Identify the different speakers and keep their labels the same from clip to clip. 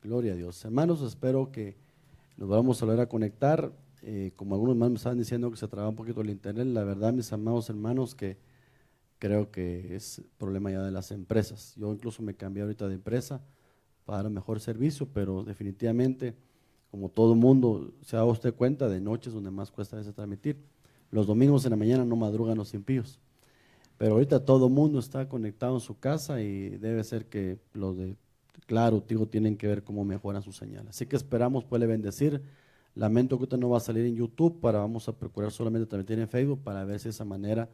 Speaker 1: Gloria a Dios. Hermanos, espero que nos vamos a volver a conectar. Como algunos hermanos me estaban diciendo que se traba un poquito el internet, la verdad, mis amados hermanos, que creo que es problema ya de las empresas. Yo incluso me cambié ahorita de empresa para dar mejor servicio, pero definitivamente, como todo mundo se da usted cuenta, de noche es donde más cuesta a veces transmitir. Los domingos en la mañana no madrugan los impíos. Pero ahorita todo el mundo está conectado en su casa y debe ser que los de Claro, Tigo tienen que ver cómo mejoran su señal. Así que esperamos poderle bendecir. Lamento que usted no va a salir en YouTube, vamos a procurar solamente transmitir en Facebook para ver si de esa manera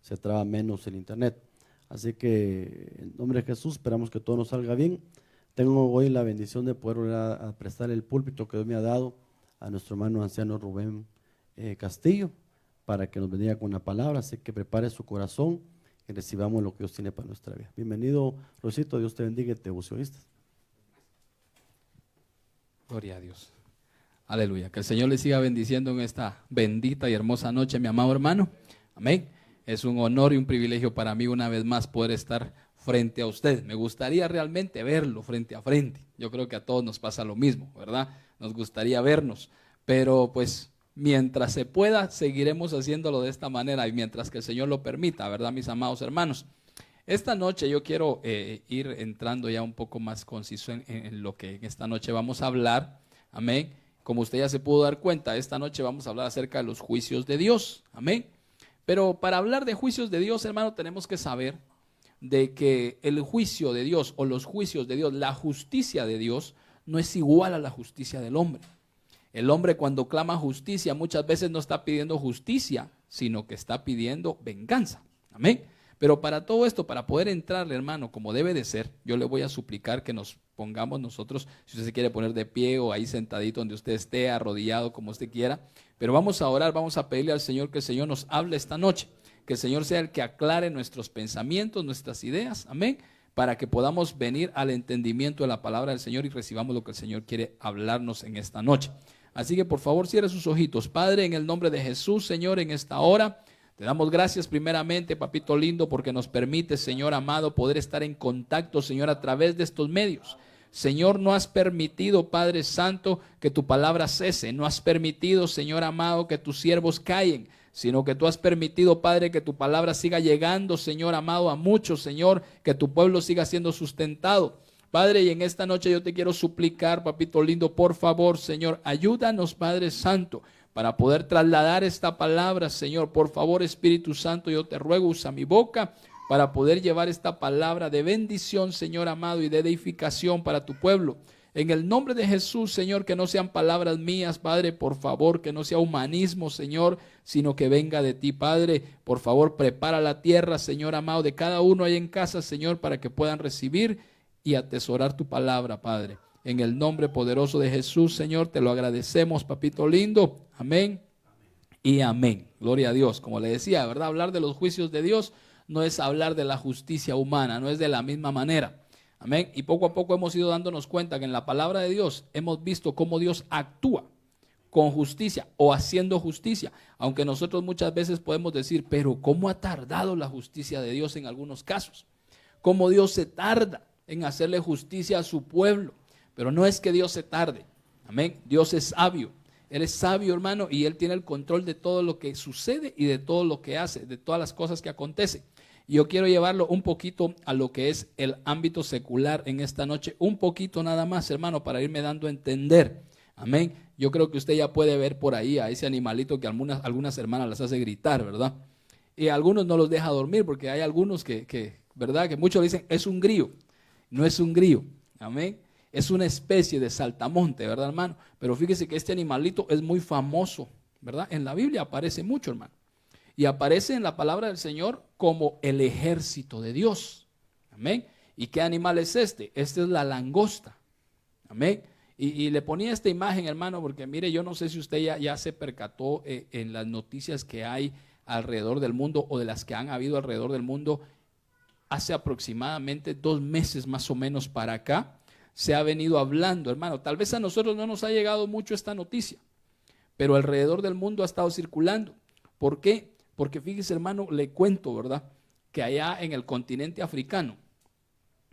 Speaker 1: se traba menos el internet. Así que en nombre de Jesús esperamos que todo nos salga bien. Tengo hoy la bendición de poder volver a prestar el púlpito que Dios me ha dado a nuestro hermano anciano Rubén Castillo para que nos bendiga con una palabra. Así que prepare su corazón y recibamos lo que Dios tiene para nuestra vida. Bienvenido, Rosito, Dios te bendiga y te use, ¿oíste?
Speaker 2: Gloria a Dios. Aleluya. Que el Señor le siga bendiciendo en esta bendita y hermosa noche, mi amado hermano. Amén. Es un honor y un privilegio para mí una vez más poder estar frente a usted. Me gustaría realmente verlo frente a frente. Yo creo que a todos nos pasa lo mismo, ¿verdad? Nos gustaría vernos, pero pues mientras se pueda, seguiremos haciéndolo de esta manera y mientras que el Señor lo permita, ¿verdad, mis amados hermanos? Esta noche yo quiero ir entrando ya un poco más conciso en lo que en esta noche vamos a hablar. Amén. Como usted ya se pudo dar cuenta, esta noche vamos a hablar acerca de los juicios de Dios. Amén. Pero para hablar de juicios de Dios, hermano, tenemos que saber de que el juicio de Dios o los juicios de Dios, la justicia de Dios, no es igual a la justicia del hombre. El hombre cuando clama justicia muchas veces no está pidiendo justicia, sino que está pidiendo venganza. Amén. Pero para todo esto, para poder entrarle, hermano, como debe de ser, yo le voy a suplicar que nos pongamos nosotros, si usted se quiere poner de pie o ahí sentadito donde usted esté, arrodillado, como usted quiera. Pero vamos a orar, vamos a pedirle al Señor que el Señor nos hable esta noche, que el Señor sea el que aclare nuestros pensamientos, nuestras ideas, amén, para que podamos venir al entendimiento de la palabra del Señor y recibamos lo que el Señor quiere hablarnos en esta noche. Así que por favor cierre sus ojitos. Padre, en el nombre de Jesús, Señor, en esta hora te damos gracias primeramente, papito lindo, porque nos permite, Señor amado, poder estar en contacto, Señor, a través de estos medios. Señor, no has permitido, Padre Santo, que tu palabra cese. No has permitido, Señor amado, que tus siervos callen, sino que tú has permitido, Padre, que tu palabra siga llegando, Señor amado, a muchos, Señor, que tu pueblo siga siendo sustentado. Padre, y en esta noche yo te quiero suplicar, papito lindo, por favor, Señor, ayúdanos, Padre Santo, para poder trasladar esta palabra, Señor. Por favor, Espíritu Santo, yo te ruego, usa mi boca para poder llevar esta palabra de bendición, Señor amado, y de edificación para tu pueblo. En el nombre de Jesús, Señor, que no sean palabras mías, Padre, por favor, que no sea humanismo, Señor, sino que venga de ti, Padre. Por favor, prepara la tierra, Señor amado, de cada uno ahí en casa, Señor, para que puedan recibir y atesorar tu palabra, Padre. En el nombre poderoso de Jesús, Señor, te lo agradecemos, papito lindo. Amén y amén. Gloria a Dios. Como le decía, ¿verdad? Hablar de los juicios de Dios no es hablar de la justicia humana, no es de la misma manera. Amén. Y poco a poco hemos ido dándonos cuenta que en la palabra de Dios hemos visto cómo Dios actúa con justicia o haciendo justicia. Aunque nosotros muchas veces podemos decir, pero ¿cómo ha tardado la justicia de Dios en algunos casos? ¿Cómo Dios se tarda en hacerle justicia a su pueblo? Pero no es que Dios se tarde. Amén. Dios es sabio. Él es sabio, hermano, y Él tiene el control de todo lo que sucede y de todo lo que hace, de todas las cosas que acontecen. Y yo quiero llevarlo un poquito a lo que es el ámbito secular en esta noche, un poquito nada más, hermano, para irme dando a entender. Amén. Yo creo que usted ya puede ver por ahí a ese animalito que algunas hermanas las hace gritar, ¿verdad? Y a algunos no los deja dormir porque hay algunos ¿verdad? Que muchos dicen, es un grillo. No es un grillo. Amén. Es una especie de saltamonte, ¿verdad, hermano? Pero fíjese que este animalito es muy famoso, ¿verdad? En la Biblia aparece mucho, hermano. Y aparece en la palabra del Señor como el ejército de Dios. Amén. ¿Y qué animal es este? Este es la langosta. Amén. Y le ponía esta imagen, hermano, porque mire, yo no sé si usted ya se percató en las noticias que hay alrededor del mundo o de las que han habido alrededor del mundo. Hace aproximadamente 2 meses más o menos para acá, se ha venido hablando, hermano. Tal vez a nosotros no nos ha llegado mucho esta noticia, pero alrededor del mundo ha estado circulando. ¿Por qué? Porque fíjese, hermano, le cuento, ¿verdad? Que allá en el continente africano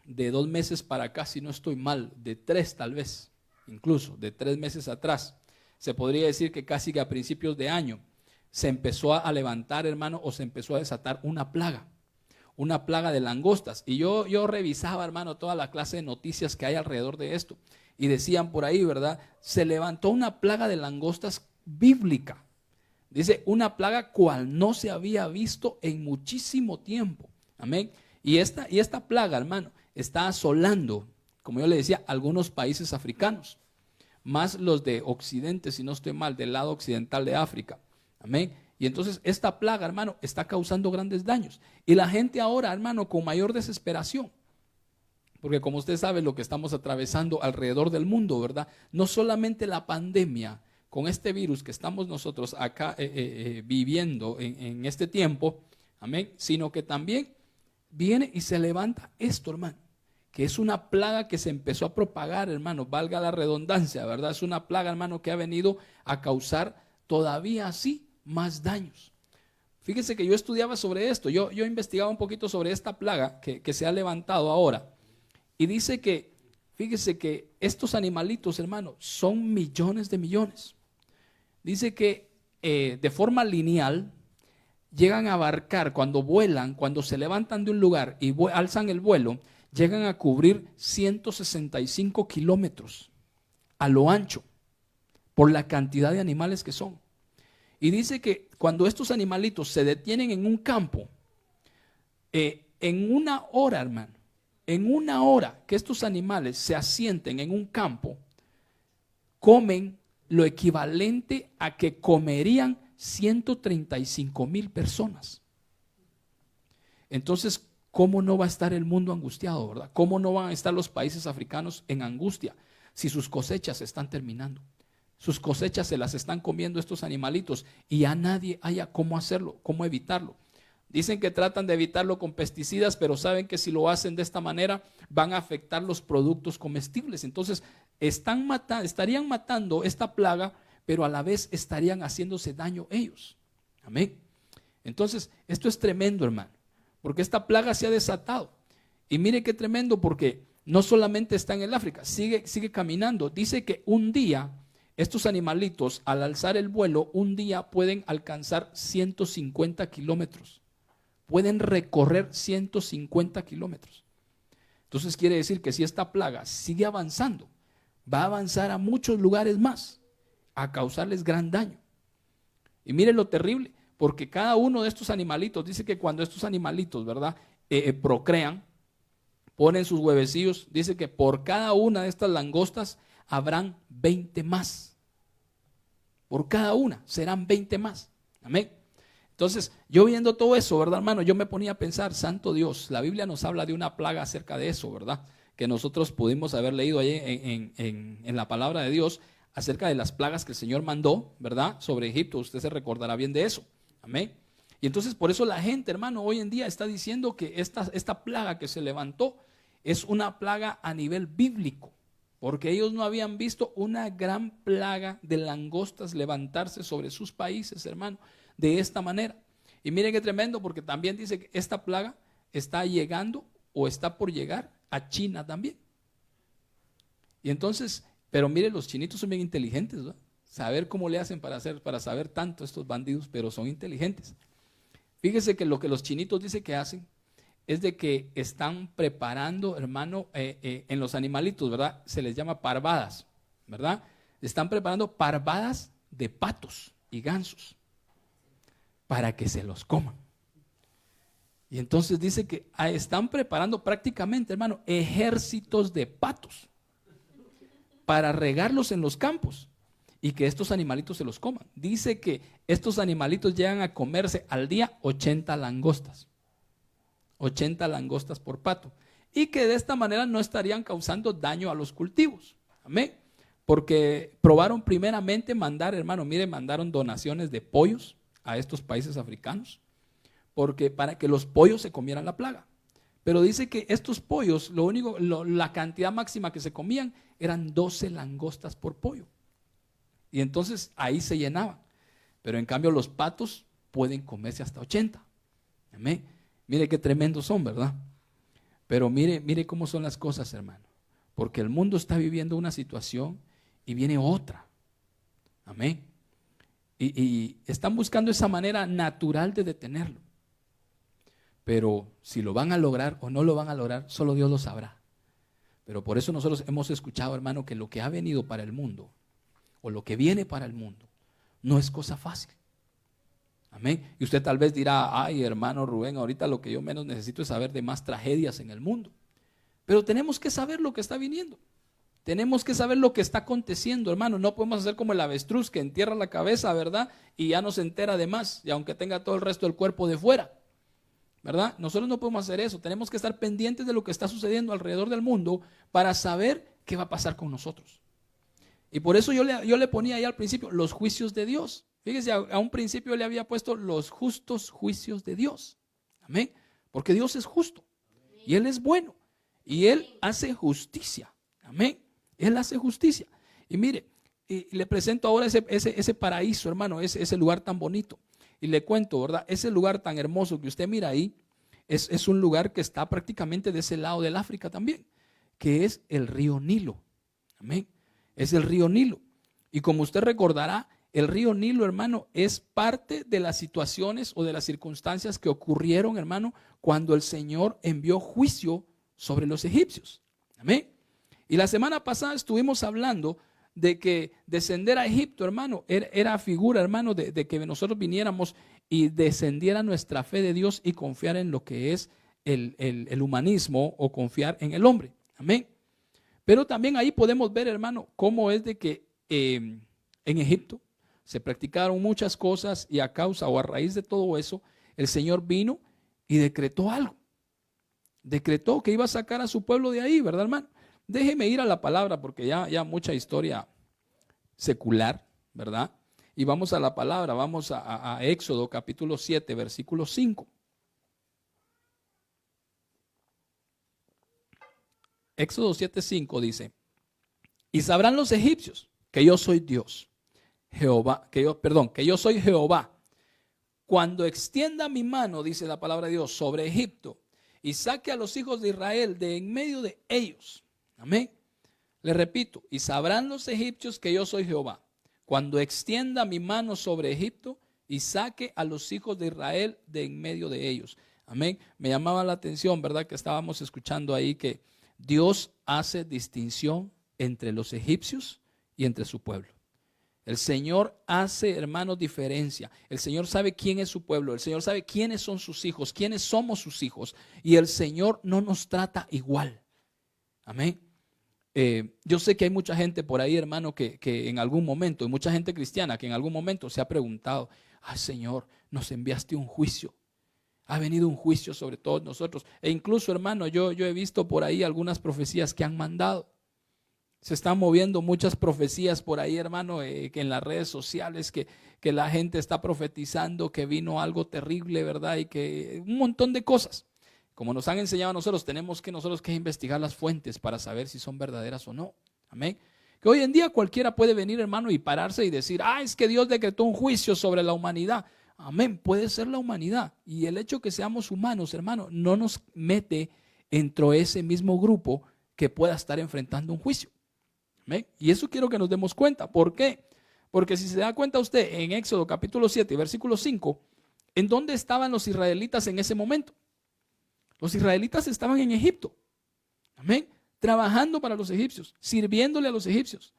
Speaker 2: de 2 meses para acá, si no estoy mal, de 3 tal vez, incluso de 3 meses atrás, se podría decir que casi que a principios de año se empezó a levantar, hermano, o se empezó a desatar una plaga de langostas. Y yo revisaba, hermano, toda la clase de noticias que hay alrededor de esto. Y decían por ahí, ¿verdad? Se levantó una plaga de langostas bíblica. Dice, una plaga cual no se había visto en muchísimo tiempo. Amén. Y esta plaga, hermano, está asolando, como yo le decía, algunos países africanos. Más los de Occidente, si no estoy mal, del lado occidental de África. Amén. Y entonces esta plaga, hermano, está causando grandes daños. Y la gente ahora, hermano, con mayor desesperación. Porque como usted sabe lo que estamos atravesando alrededor del mundo, ¿verdad? No solamente la pandemia con este virus que estamos nosotros acá viviendo en este tiempo, amén, sino que también viene y se levanta esto, hermano, que es una plaga que se empezó a propagar, hermano, valga la redundancia, ¿verdad? Es una plaga, hermano, que ha venido a causar todavía así más daños. Fíjese que yo estudiaba sobre esto, yo investigaba un poquito sobre esta plaga que se ha levantado ahora. Y dice que, fíjese que estos animalitos, hermano, son millones de millones. Dice que de forma lineal llegan a abarcar, cuando vuelan, cuando se levantan de un lugar y alzan el vuelo, llegan a cubrir 165 kilómetros a lo ancho por la cantidad de animales que son. Y dice que cuando estos animalitos se detienen en un campo, en una hora, hermano, en una hora que estos animales se asienten en un campo, comen lo equivalente a que comerían 135,000 personas. Entonces, ¿cómo no va a estar el mundo angustiado, verdad? ¿Cómo no van a estar los países africanos en angustia si sus cosechas se están terminando? Sus cosechas se las están comiendo estos animalitos y a nadie haya cómo hacerlo, cómo evitarlo. Dicen que tratan de evitarlo con pesticidas, pero saben que si lo hacen de esta manera van a afectar los productos comestibles. Entonces estarían matando esta plaga, pero a la vez estarían haciéndose daño ellos. Amén. Entonces, esto es tremendo, hermano, porque esta plaga se ha desatado. Y mire qué tremendo, porque no solamente está en el África, sigue caminando. Dice que un día estos animalitos, al alzar el vuelo, un día pueden alcanzar 150 kilómetros. Pueden recorrer 150 kilómetros. Entonces quiere decir que si esta plaga sigue avanzando, va a avanzar a muchos lugares más, a causarles gran daño. Y mire lo terrible, porque cada uno de estos animalitos, dice que cuando estos animalitos, ¿verdad?, procrean, ponen sus huevecillos, dice que por cada una de estas langostas habrán 20 más. Por cada una serán 20 más. Amén. Entonces, yo viendo todo eso, ¿verdad, hermano? Yo me ponía a pensar, santo Dios, la Biblia nos habla de una plaga acerca de eso, ¿verdad? Que nosotros pudimos haber leído ahí en la palabra de Dios acerca de las plagas que el Señor mandó, ¿verdad? Sobre Egipto, usted se recordará bien de eso. Amén. Y entonces por eso la gente, hermano, hoy en día está diciendo que esta plaga que se levantó es una plaga a nivel bíblico, porque ellos no habían visto una gran plaga de langostas levantarse sobre sus países, hermano, de esta manera. Y mire qué tremendo, porque también dice que esta plaga está llegando o está por llegar a China también. Y entonces, pero mire, los chinitos son bien inteligentes, ¿verdad? Saber cómo le hacen para saber tanto estos bandidos, pero son inteligentes. Fíjese que lo que los chinitos dicen que hacen es de que están preparando, hermano, en los animalitos, ¿verdad? Se les llama parvadas, ¿verdad? Están preparando parvadas de patos y gansos para que se los coman. Y entonces dice que están preparando prácticamente, hermano, ejércitos de patos para regarlos en los campos y que estos animalitos se los coman. Dice que estos animalitos llegan a comerse al día 80 langostas. 80 langostas por pato. Y que de esta manera no estarían causando daño a los cultivos. Amén. Porque probaron primeramente mandar, hermano, mire, mandaron donaciones de pollos a estos países africanos, porque para que los pollos se comieran la plaga. Pero dice que estos pollos, la cantidad máxima que se comían eran 12 langostas por pollo. Y entonces ahí se llenaban. Pero en cambio los patos pueden comerse hasta 80. Amén. Mire qué tremendos son, ¿verdad? Pero mire cómo son las cosas, hermano. Porque el mundo está viviendo una situación y viene otra. Amén. Y están buscando esa manera natural de detenerlo. Pero si lo van a lograr o no lo van a lograr, solo Dios lo sabrá. Pero por eso nosotros hemos escuchado, hermano, que lo que ha venido para el mundo, o lo que viene para el mundo, no es cosa fácil. Amén. Y usted tal vez dirá, ay, hermano Rubén, ahorita lo que yo menos necesito es saber de más tragedias en el mundo. Pero tenemos que saber lo que está viniendo. Tenemos que saber lo que está aconteciendo, hermano. No podemos hacer como el avestruz que entierra la cabeza, ¿verdad? Y ya no se entera de más, y aunque tenga todo el resto del cuerpo de fuera, ¿verdad? Nosotros no podemos hacer eso. Tenemos que estar pendientes de lo que está sucediendo alrededor del mundo para saber qué va a pasar con nosotros. Y por eso yo le ponía ahí al principio los juicios de Dios. Fíjese, a un principio le había puesto los justos juicios de Dios. Amén. Porque Dios es justo y Él es bueno y Él hace justicia. Amén. Él hace justicia. Y mire, y le presento ahora ese paraíso, hermano, ese lugar tan bonito. Y le cuento, ¿verdad? Ese lugar tan hermoso que usted mira ahí es un lugar que está prácticamente de ese lado del África también, que es el río Nilo. Amén. Es el río Nilo. Y como usted recordará, el río Nilo, hermano, es parte de las situaciones o de las circunstancias que ocurrieron, hermano, cuando el Señor envió juicio sobre los egipcios. Amén. Y la semana pasada estuvimos hablando de que descender a Egipto, hermano, era figura, hermano, de que nosotros viniéramos y descendiera nuestra fe de Dios y confiar en lo que es el humanismo o confiar en el hombre. Amén. Pero también ahí podemos ver, hermano, cómo es de que en Egipto se practicaron muchas cosas y a causa o a raíz de todo eso, el Señor vino y decretó algo. Decretó que iba a sacar a su pueblo de ahí, ¿verdad, hermano? Déjeme ir a la palabra porque ya mucha historia secular, ¿verdad? Y vamos a la palabra, vamos a Éxodo capítulo 7, versículo 5. Éxodo 7:5 dice, y sabrán los egipcios que yo soy Dios, Jehová, que yo soy Jehová, cuando extienda mi mano, dice la palabra de Dios, sobre Egipto y saque a los hijos de Israel de en medio de ellos. Amén. Le repito, y sabrán los egipcios que yo soy Jehová, cuando extienda mi mano sobre Egipto y saque a los hijos de Israel de en medio de ellos. Amén. Me llamaba la atención, ¿verdad? Que estábamos escuchando ahí que Dios hace distinción entre los egipcios y entre su pueblo. El Señor hace, hermanos, diferencia. El Señor sabe quién es su pueblo. El Señor sabe quiénes son sus hijos, quiénes somos sus hijos. Y el Señor no nos trata igual. Amén. Yo sé que hay mucha gente por ahí, hermano, que en algún momento, y mucha gente cristiana que en algún momento se ha preguntado, ay, Señor, nos enviaste un juicio. Ha venido un juicio sobre todos nosotros. E incluso, hermano, yo he visto por ahí algunas profecías que han mandado. Se están moviendo muchas profecías por ahí, hermano, que en las redes sociales, que la gente está profetizando que vino algo terrible, ¿verdad? Y que un montón de cosas. Como nos han enseñado a nosotros, tenemos que investigar las fuentes para saber si son verdaderas o no. Amén. Que hoy en día cualquiera puede venir, hermano, y pararse y decir, es que Dios decretó un juicio sobre la humanidad. Amén, puede ser la humanidad. Y el hecho que seamos humanos, hermano, no nos mete dentro de ese mismo grupo que pueda estar enfrentando un juicio. Amén. Y eso quiero que nos demos cuenta. ¿Por qué? Porque si se da cuenta usted en Éxodo capítulo 7, versículo 5, ¿en dónde estaban los israelitas en ese momento? Los israelitas estaban en Egipto. Amén. Trabajando para los egipcios, sirviéndole a los egipcios.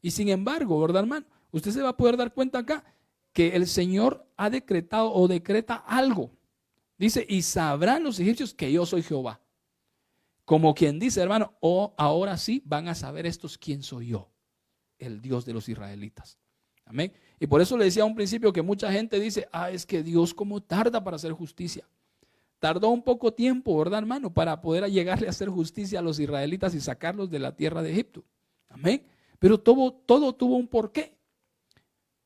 Speaker 2: Y sin embargo, ¿verdad, hermano? Usted se va a poder dar cuenta acá que el Señor ha decretado o decreta algo. Dice, y sabrán los egipcios que yo soy Jehová. Como quien dice, hermano, ahora sí van a saber estos quién soy yo, el Dios de los israelitas. Amén. Y por eso le decía a un principio que mucha gente dice, es que Dios cómo tarda para hacer justicia. Tardó un poco tiempo, ¿verdad, hermano? Para poder llegarle a hacer justicia a los israelitas y sacarlos de la tierra de Egipto. Amén. Pero todo tuvo un porqué.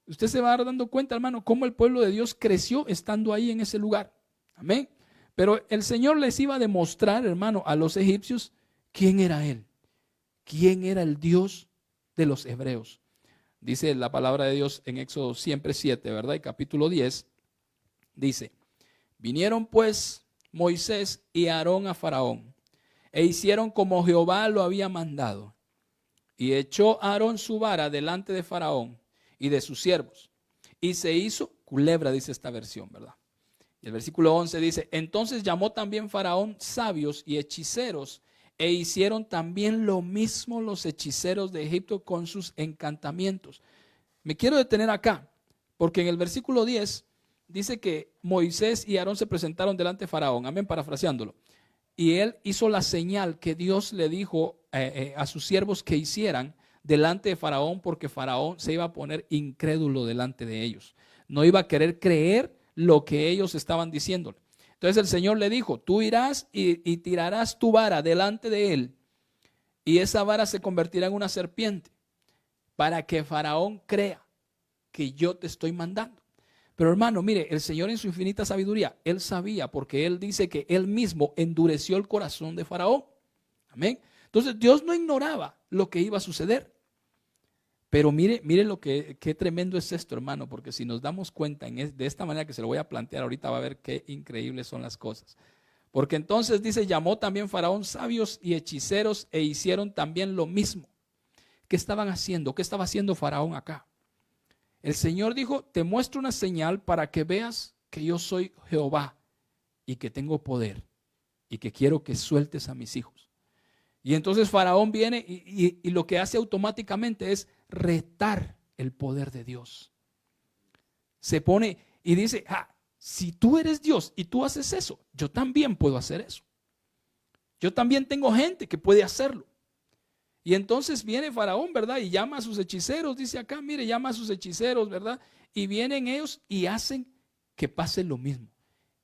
Speaker 2: Usted se va a dar dando cuenta, hermano, cómo el pueblo de Dios creció estando ahí en ese lugar. Amén. Pero el Señor les iba a demostrar, hermano, a los egipcios quién era Él. Quién era el Dios de los hebreos. Dice la palabra de Dios en Éxodo siempre 7, ¿verdad? Y capítulo 10, dice, vinieron pues Moisés y Aarón a Faraón e hicieron como Jehová lo había mandado. Y echó Aarón su vara delante de Faraón y de sus siervos. Y se hizo culebra, dice esta versión, ¿verdad? Y el versículo 11 dice, entonces llamó también Faraón sabios y hechiceros, e hicieron también lo mismo los hechiceros de Egipto con sus encantamientos. Me quiero detener acá, porque en el versículo 10 dice que Moisés y Aarón se presentaron delante de Faraón, amén, parafraseándolo. Y él hizo la señal que Dios le dijo a sus siervos que hicieran delante de Faraón, porque Faraón se iba a poner incrédulo delante de ellos. No iba a querer creer lo que ellos estaban diciéndole. Entonces el Señor le dijo, tú irás y tirarás tu vara delante de él, y esa vara se convertirá en una serpiente, para que Faraón crea que yo te estoy mandando. Pero hermano, mire, el Señor en su infinita sabiduría, Él sabía, porque Él dice que Él mismo endureció el corazón de Faraón. Amén. Entonces Dios no ignoraba lo que iba a suceder. Pero mire qué tremendo es esto, hermano, porque si nos damos cuenta de esta manera que se lo voy a plantear ahorita, va a ver qué increíbles son las cosas. Porque entonces dice, llamó también Faraón sabios y hechiceros e hicieron también lo mismo. ¿Qué estaban haciendo? ¿Qué estaba haciendo Faraón acá? El Señor dijo, te muestro una señal para que veas que yo soy Jehová y que tengo poder y que quiero que sueltes a mis hijos. Y entonces Faraón viene y lo que hace automáticamente es retar el poder de Dios. Se pone y dice, si tú eres Dios y tú haces eso, yo también puedo hacer eso. Yo también tengo gente que puede hacerlo. Y entonces viene Faraón, ¿verdad? Y llama a sus hechiceros, dice acá, mire, llama a sus hechiceros, ¿verdad? Y vienen ellos y hacen que pase lo mismo.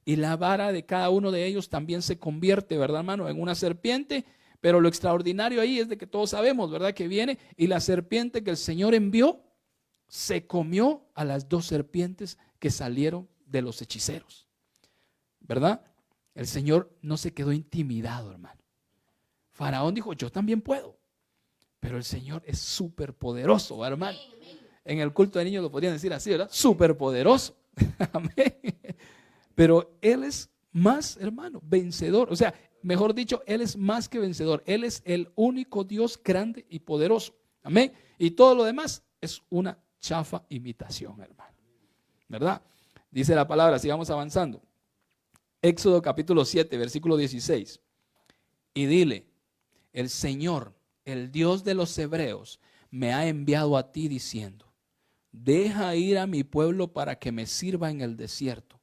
Speaker 2: Y la vara de cada uno de ellos también se convierte, ¿verdad, hermano? En una serpiente. Pero lo extraordinario ahí es de que todos sabemos, ¿verdad? Que viene y la serpiente que el Señor envió se comió a las dos serpientes que salieron de los hechiceros, ¿verdad? El Señor no se quedó intimidado, hermano. Faraón dijo, yo también puedo. Pero el Señor es súper poderoso, hermano. En el culto de niños lo podrían decir así, ¿verdad? Súper poderoso. Amén. Pero Él es más, hermano, vencedor. O sea, mejor dicho, Él es más que vencedor. Él es el único Dios grande y poderoso. Amén. Y todo lo demás es una chafa imitación, hermano. ¿Verdad? Dice la palabra, sigamos avanzando. Éxodo capítulo 7, versículo 16. Y dile, el Señor, el Dios de los hebreos, me ha enviado a ti diciendo, deja ir a mi pueblo para que me sirva en el desierto.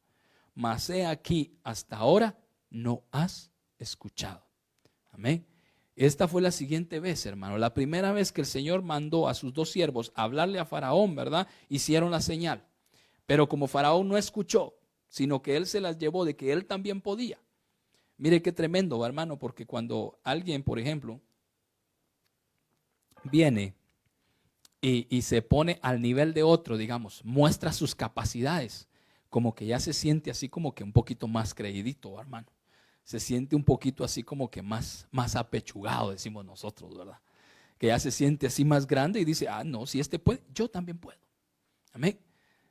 Speaker 2: Mas he aquí, hasta ahora no has escuchado. Amén. Esta fue la siguiente vez, hermano. La primera vez que el Señor mandó a sus dos siervos a hablarle a Faraón, ¿verdad? Hicieron la señal. Pero como Faraón no escuchó, sino que él se las llevó de que él también podía. Mire qué tremendo, hermano, porque cuando alguien, por ejemplo, viene y se pone al nivel de otro, digamos, muestra sus capacidades, como que ya se siente así como que un poquito más creidito, hermano. Se siente un poquito así como que más apechugado, decimos nosotros, ¿verdad? Que ya se siente así más grande y dice, no, si este puede, yo también puedo. Amén.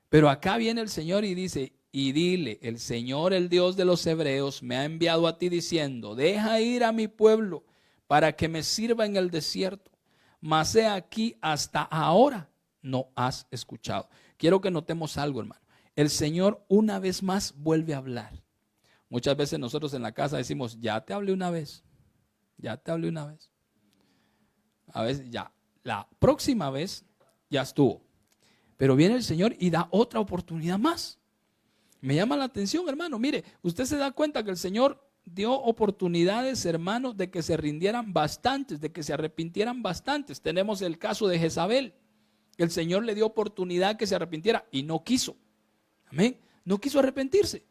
Speaker 2: Pero acá viene el Señor y dice, y dile, el Señor, el Dios de los hebreos, me ha enviado a ti diciendo, deja ir a mi pueblo para que me sirva en el desierto. Mas he aquí, hasta ahora no has escuchado. Quiero que notemos algo, hermano. El Señor una vez más vuelve a hablar. Muchas veces nosotros en la casa decimos, ya te hablé una vez, ya te hablé una vez. A veces ya, la próxima vez ya estuvo. Pero viene el Señor y da otra oportunidad más. Me llama la atención, hermano. Mire, usted se da cuenta que el Señor dio oportunidades, hermanos, de que se rindieran bastantes, de que se arrepintieran bastantes. Tenemos el caso de Jezabel. El Señor le dio oportunidad que se arrepintiera y no quiso. Amén. No quiso arrepentirse.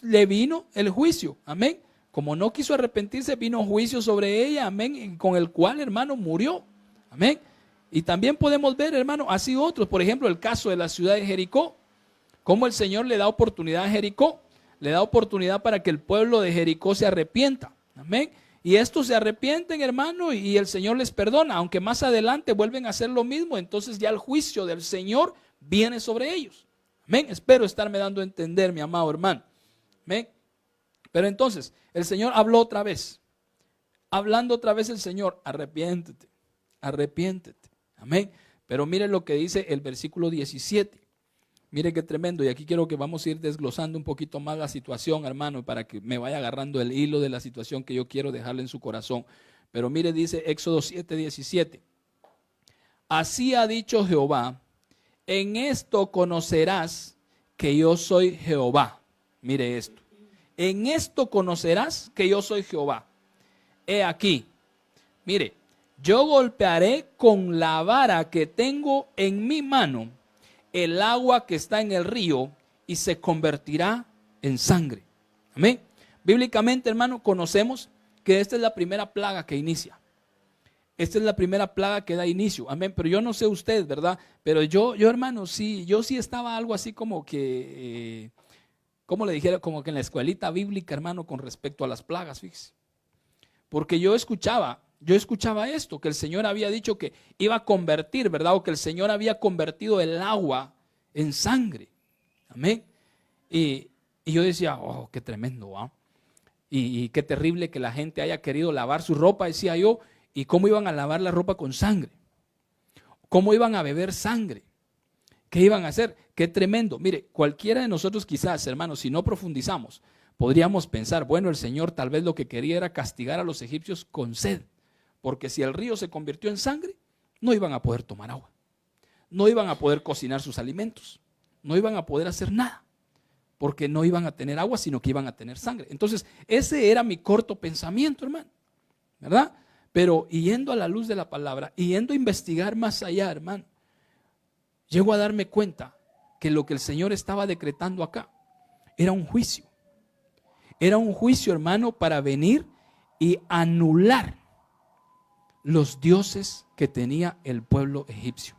Speaker 2: Le vino el juicio. Amén. Como no quiso arrepentirse, vino juicio sobre ella. Amén. Con el cual, hermano, murió. Amén. Y también podemos ver, hermano, así otros. Por ejemplo, el caso de la ciudad de Jericó. Cómo el Señor le da oportunidad a Jericó. Le da oportunidad para que el pueblo de Jericó se arrepienta. Amén. Y estos se arrepienten, hermano, y el Señor les perdona. Aunque más adelante vuelven a hacer lo mismo, entonces ya el juicio del Señor viene sobre ellos. Amén. Espero estarme dando a entender, mi amado hermano. Amén. Pero entonces, el Señor habló otra vez. hablando otra vez el Señor, arrepiéntete, arrepiéntete. Amén. Pero mire lo que dice el versículo 17. Mire qué tremendo. Y aquí quiero que vamos a ir desglosando un poquito más la situación, hermano, para que me vaya agarrando el hilo de la situación que yo quiero dejarle en su corazón. Pero mire, dice Éxodo 7:17. Así ha dicho Jehová, en esto conocerás que yo soy Jehová. Mire esto. En esto conocerás que yo soy Jehová. He aquí, mire, yo golpearé con la vara que tengo en mi mano el agua que está en el río y se convertirá en sangre. Amén. Bíblicamente, hermano, conocemos que esta es la primera plaga que inicia. Esta es la primera plaga que da inicio. Amén. Pero yo no sé usted, ¿verdad? Pero yo hermano, sí, yo sí estaba algo así como que, como le dijera, como que en la escuelita bíblica, hermano, con respecto a las plagas, fíjese. Porque yo escuchaba esto, que el Señor había dicho que iba a convertir, ¿verdad? O que el Señor había convertido el agua en sangre. Amén. Y yo decía, oh, qué tremendo, ¿ah? Y qué terrible que la gente haya querido lavar su ropa, decía yo. ¿Y cómo iban a lavar la ropa con sangre? ¿Cómo iban a beber sangre? ¿Qué iban a hacer? Qué tremendo. Mire, cualquiera de nosotros quizás, hermanos, si no profundizamos, podríamos pensar, bueno, el Señor tal vez lo que quería era castigar a los egipcios con sed. Porque si el río se convirtió en sangre, no iban a poder tomar agua. No iban a poder cocinar sus alimentos. No iban a poder hacer nada. Porque no iban a tener agua, sino que iban a tener sangre. Entonces, ese era mi corto pensamiento, hermano. ¿Verdad? Pero yendo a la luz de la palabra, yendo a investigar más allá, hermano, llego a darme cuenta que lo que el Señor estaba decretando acá era un juicio. Era un juicio, hermano, para venir y anular los dioses que tenía el pueblo egipcio.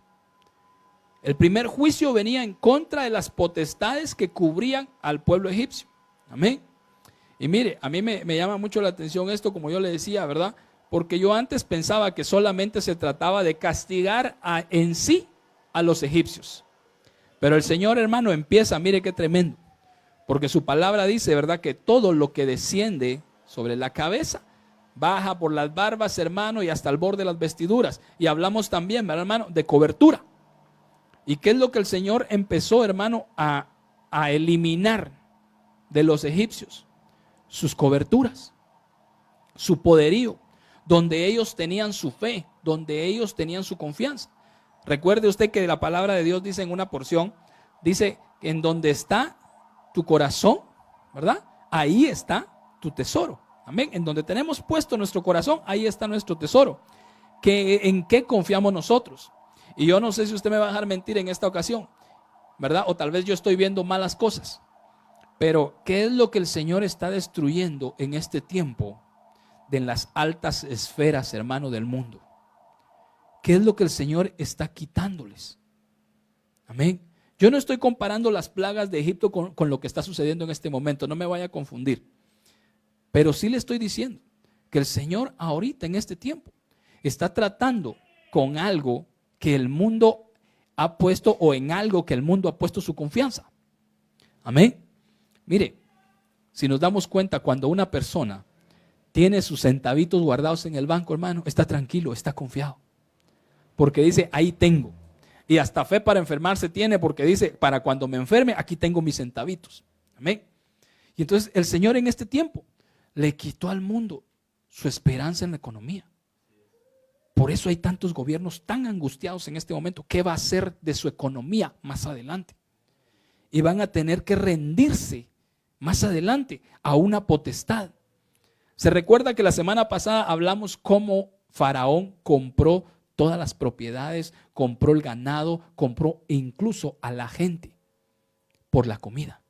Speaker 2: El primer juicio venía en contra de las potestades que cubrían al pueblo egipcio. Amén. Y mire, a mí me llama mucho la atención esto, como yo le decía, ¿verdad? Porque yo antes pensaba que solamente se trataba de castigar en sí a los egipcios. Pero el Señor, hermano, empieza, mire qué tremendo. Porque su palabra dice, ¿verdad? Que todo lo que desciende sobre la cabeza baja por las barbas, hermano, y hasta el borde de las vestiduras. Y hablamos también, ¿verdad, hermano? De cobertura. ¿Y qué es lo que el Señor empezó, hermano, a eliminar de los egipcios? Sus coberturas, su poderío, donde ellos tenían su fe, donde ellos tenían su confianza. Recuerde usted que la palabra de Dios dice en una porción, dice, en donde está tu corazón, ¿verdad? Ahí está tu tesoro. Amén. En donde tenemos puesto nuestro corazón, ahí está nuestro tesoro. ¿En qué confiamos nosotros? Y yo no sé si usted me va a dejar mentir en esta ocasión, ¿verdad? O tal vez yo estoy viendo malas cosas. Pero, ¿qué es lo que el Señor está destruyendo en este tiempo de las altas esferas, hermano, del mundo? ¿Qué es lo que el Señor está quitándoles? Amén. Yo no estoy comparando las plagas de Egipto con lo que está sucediendo en este momento, no me vaya a confundir. Pero sí le estoy diciendo que el Señor ahorita en este tiempo está tratando con algo que el mundo ha puesto, o en algo que el mundo ha puesto su confianza. Amén. Mire, si nos damos cuenta, cuando una persona tiene sus centavitos guardados en el banco, hermano, está tranquilo, está confiado. Porque dice, ahí tengo. Y hasta fe para enfermarse tiene, porque dice, para cuando me enferme, aquí tengo mis centavitos. Amén. Y entonces el Señor en este tiempo le quitó al mundo su esperanza en la economía. Por eso hay tantos gobiernos tan angustiados en este momento. ¿Qué va a hacer de su economía más adelante? Y van a tener que rendirse más adelante a una potestad. Se recuerda que la semana pasada hablamos cómo Faraón compró todas las propiedades, compró el ganado, compró incluso a la gente por la comida.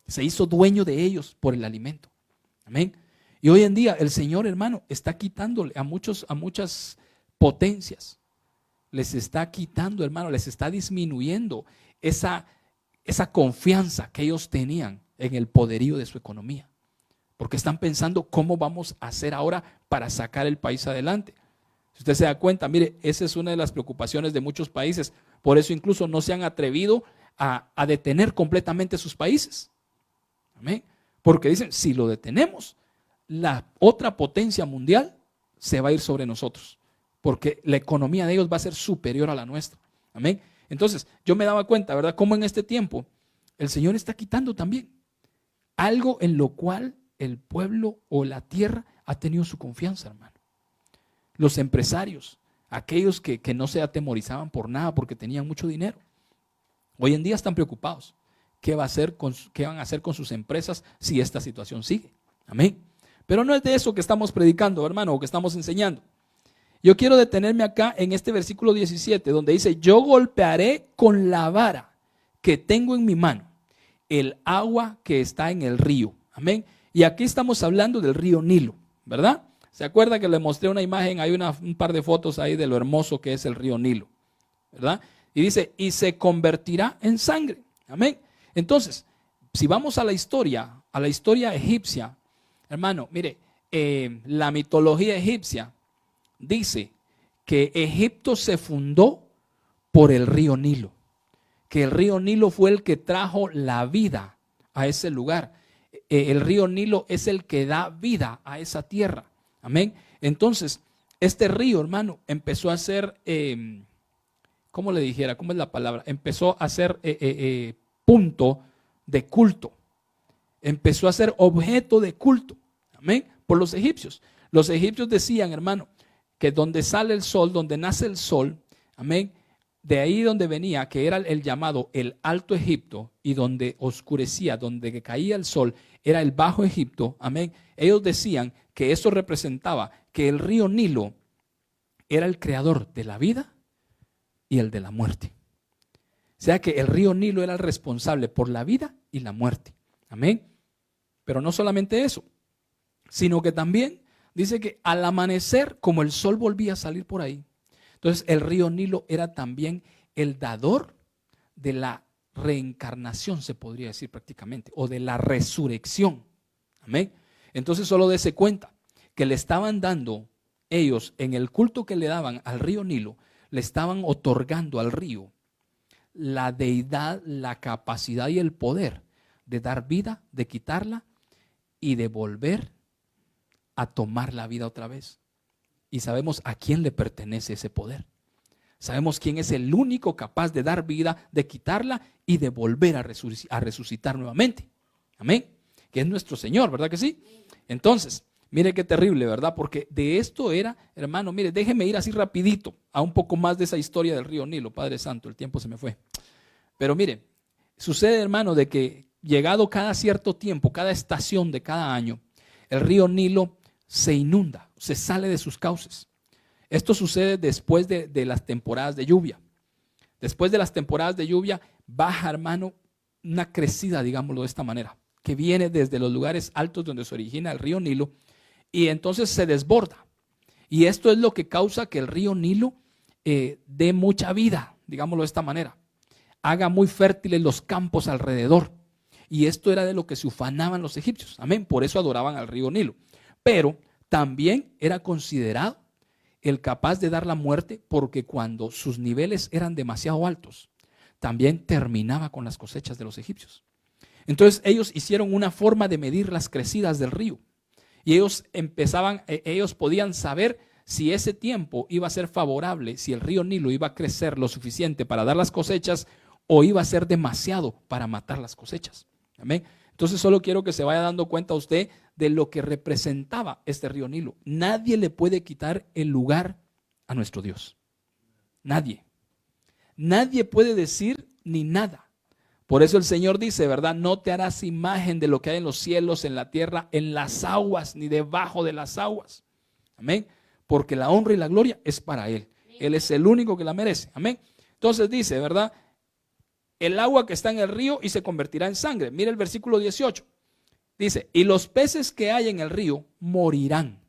Speaker 2: Se hizo dueño de ellos por el alimento. Amén. Y hoy en día el Señor, hermano, está quitándole a muchas potencias. Les está quitando, hermano, les está disminuyendo esa confianza que ellos tenían en el poderío de su economía. Porque están pensando cómo vamos a hacer ahora para sacar el país adelante. Si usted se da cuenta, mire, esa es una de las preocupaciones de muchos países. Por eso incluso no se han atrevido a detener completamente sus países. Amén. Porque dicen, si lo detenemos, la otra potencia mundial se va a ir sobre nosotros, porque la economía de ellos va a ser superior a la nuestra. Amén. Entonces, yo me daba cuenta, ¿verdad?, cómo en este tiempo el Señor está quitando también algo en lo cual el pueblo o la tierra ha tenido su confianza, hermano. Los empresarios, aquellos que no se atemorizaban por nada porque tenían mucho dinero, hoy en día están preocupados. ¿Qué van a hacer con sus empresas si esta situación sigue? Amén. Pero no es de eso que estamos predicando, hermano, o que estamos enseñando. Yo quiero detenerme acá en este versículo 17, donde dice: yo golpearé con la vara que tengo en mi mano el agua que está en el río. Amén. Y aquí estamos hablando del río Nilo, ¿verdad? ¿Se acuerda que le mostré una imagen? Hay un par de fotos ahí de lo hermoso que es el río Nilo, ¿verdad? Y dice: y se convertirá en sangre. Amén. Entonces, si vamos a la historia egipcia, hermano, mire, la mitología egipcia dice que Egipto se fundó por el río Nilo, que el río Nilo fue el que trajo la vida a ese lugar. El río Nilo es el que da vida a esa tierra. Amén. Entonces, este río, hermano, empezó a ser, ¿cómo le dijera? ¿Cómo es la palabra? Empezó a ser punto de culto. Empezó a ser objeto de culto. Amén. Por los egipcios. Los egipcios decían, hermano, que donde sale el sol, donde nace el sol, amén, de ahí donde venía, que era el llamado el Alto Egipto, y donde oscurecía, donde caía el sol, era el Bajo Egipto, amén. Ellos decían que eso representaba que el río Nilo era el creador de la vida y el de la muerte. O sea que el río Nilo era el responsable por la vida y la muerte, amén. Pero no solamente eso, sino que también dice que al amanecer, como el sol volvía a salir por ahí, entonces el río Nilo era también el dador de la reencarnación, se podría decir prácticamente, o de la resurrección. Amén. Entonces solo dése cuenta que le estaban dando ellos, en el culto que le daban al río Nilo, le estaban otorgando al río la deidad, la capacidad y el poder de dar vida, de quitarla y de volver a tomar la vida otra vez. Y sabemos a quién le pertenece ese poder. Sabemos quién es el único capaz de dar vida, de quitarla y de volver a resucitar nuevamente. Amén. Que es nuestro Señor, ¿verdad que sí? Entonces, mire qué terrible, ¿verdad? Porque de esto era, hermano, mire, déjeme ir así rapidito a un poco más de esa historia del río Nilo. Padre Santo, el tiempo se me fue. Pero mire, sucede, hermano, de que llegado cada cierto tiempo, cada estación de cada año, el río Nilo se inunda, se sale de sus cauces. Esto sucede después de las temporadas de lluvia. Después de las temporadas de lluvia baja, hermano, una crecida, digámoslo de esta manera, que viene desde los lugares altos donde se origina el río Nilo y entonces se desborda. Y esto es lo que causa que el río Nilo dé mucha vida, digámoslo de esta manera, haga muy fértiles los campos alrededor. Y esto era de lo que se ufanaban los egipcios. Amén. Por eso adoraban al río Nilo. Pero también era considerado el capaz de dar la muerte, porque cuando sus niveles eran demasiado altos, también terminaba con las cosechas de los egipcios. Entonces ellos hicieron una forma de medir las crecidas del río. Y ellos podían saber si ese tiempo iba a ser favorable, si el río Nilo iba a crecer lo suficiente para dar las cosechas o iba a ser demasiado para matar las cosechas. Amén. Entonces solo quiero que se vaya dando cuenta usted de lo que representaba este río Nilo. Nadie le puede quitar el lugar a nuestro Dios. Nadie. Nadie puede decir ni nada. Por eso el Señor dice, ¿verdad? No te harás imagen de lo que hay en los cielos, en la tierra, en las aguas, ni debajo de las aguas. Amén. Porque la honra y la gloria es para Él. Él es el único que la merece. Amén. Entonces dice, ¿verdad? El agua que está en el río y se convertirá en sangre. Mira el versículo 18. Dice, y los peces que hay en el río morirán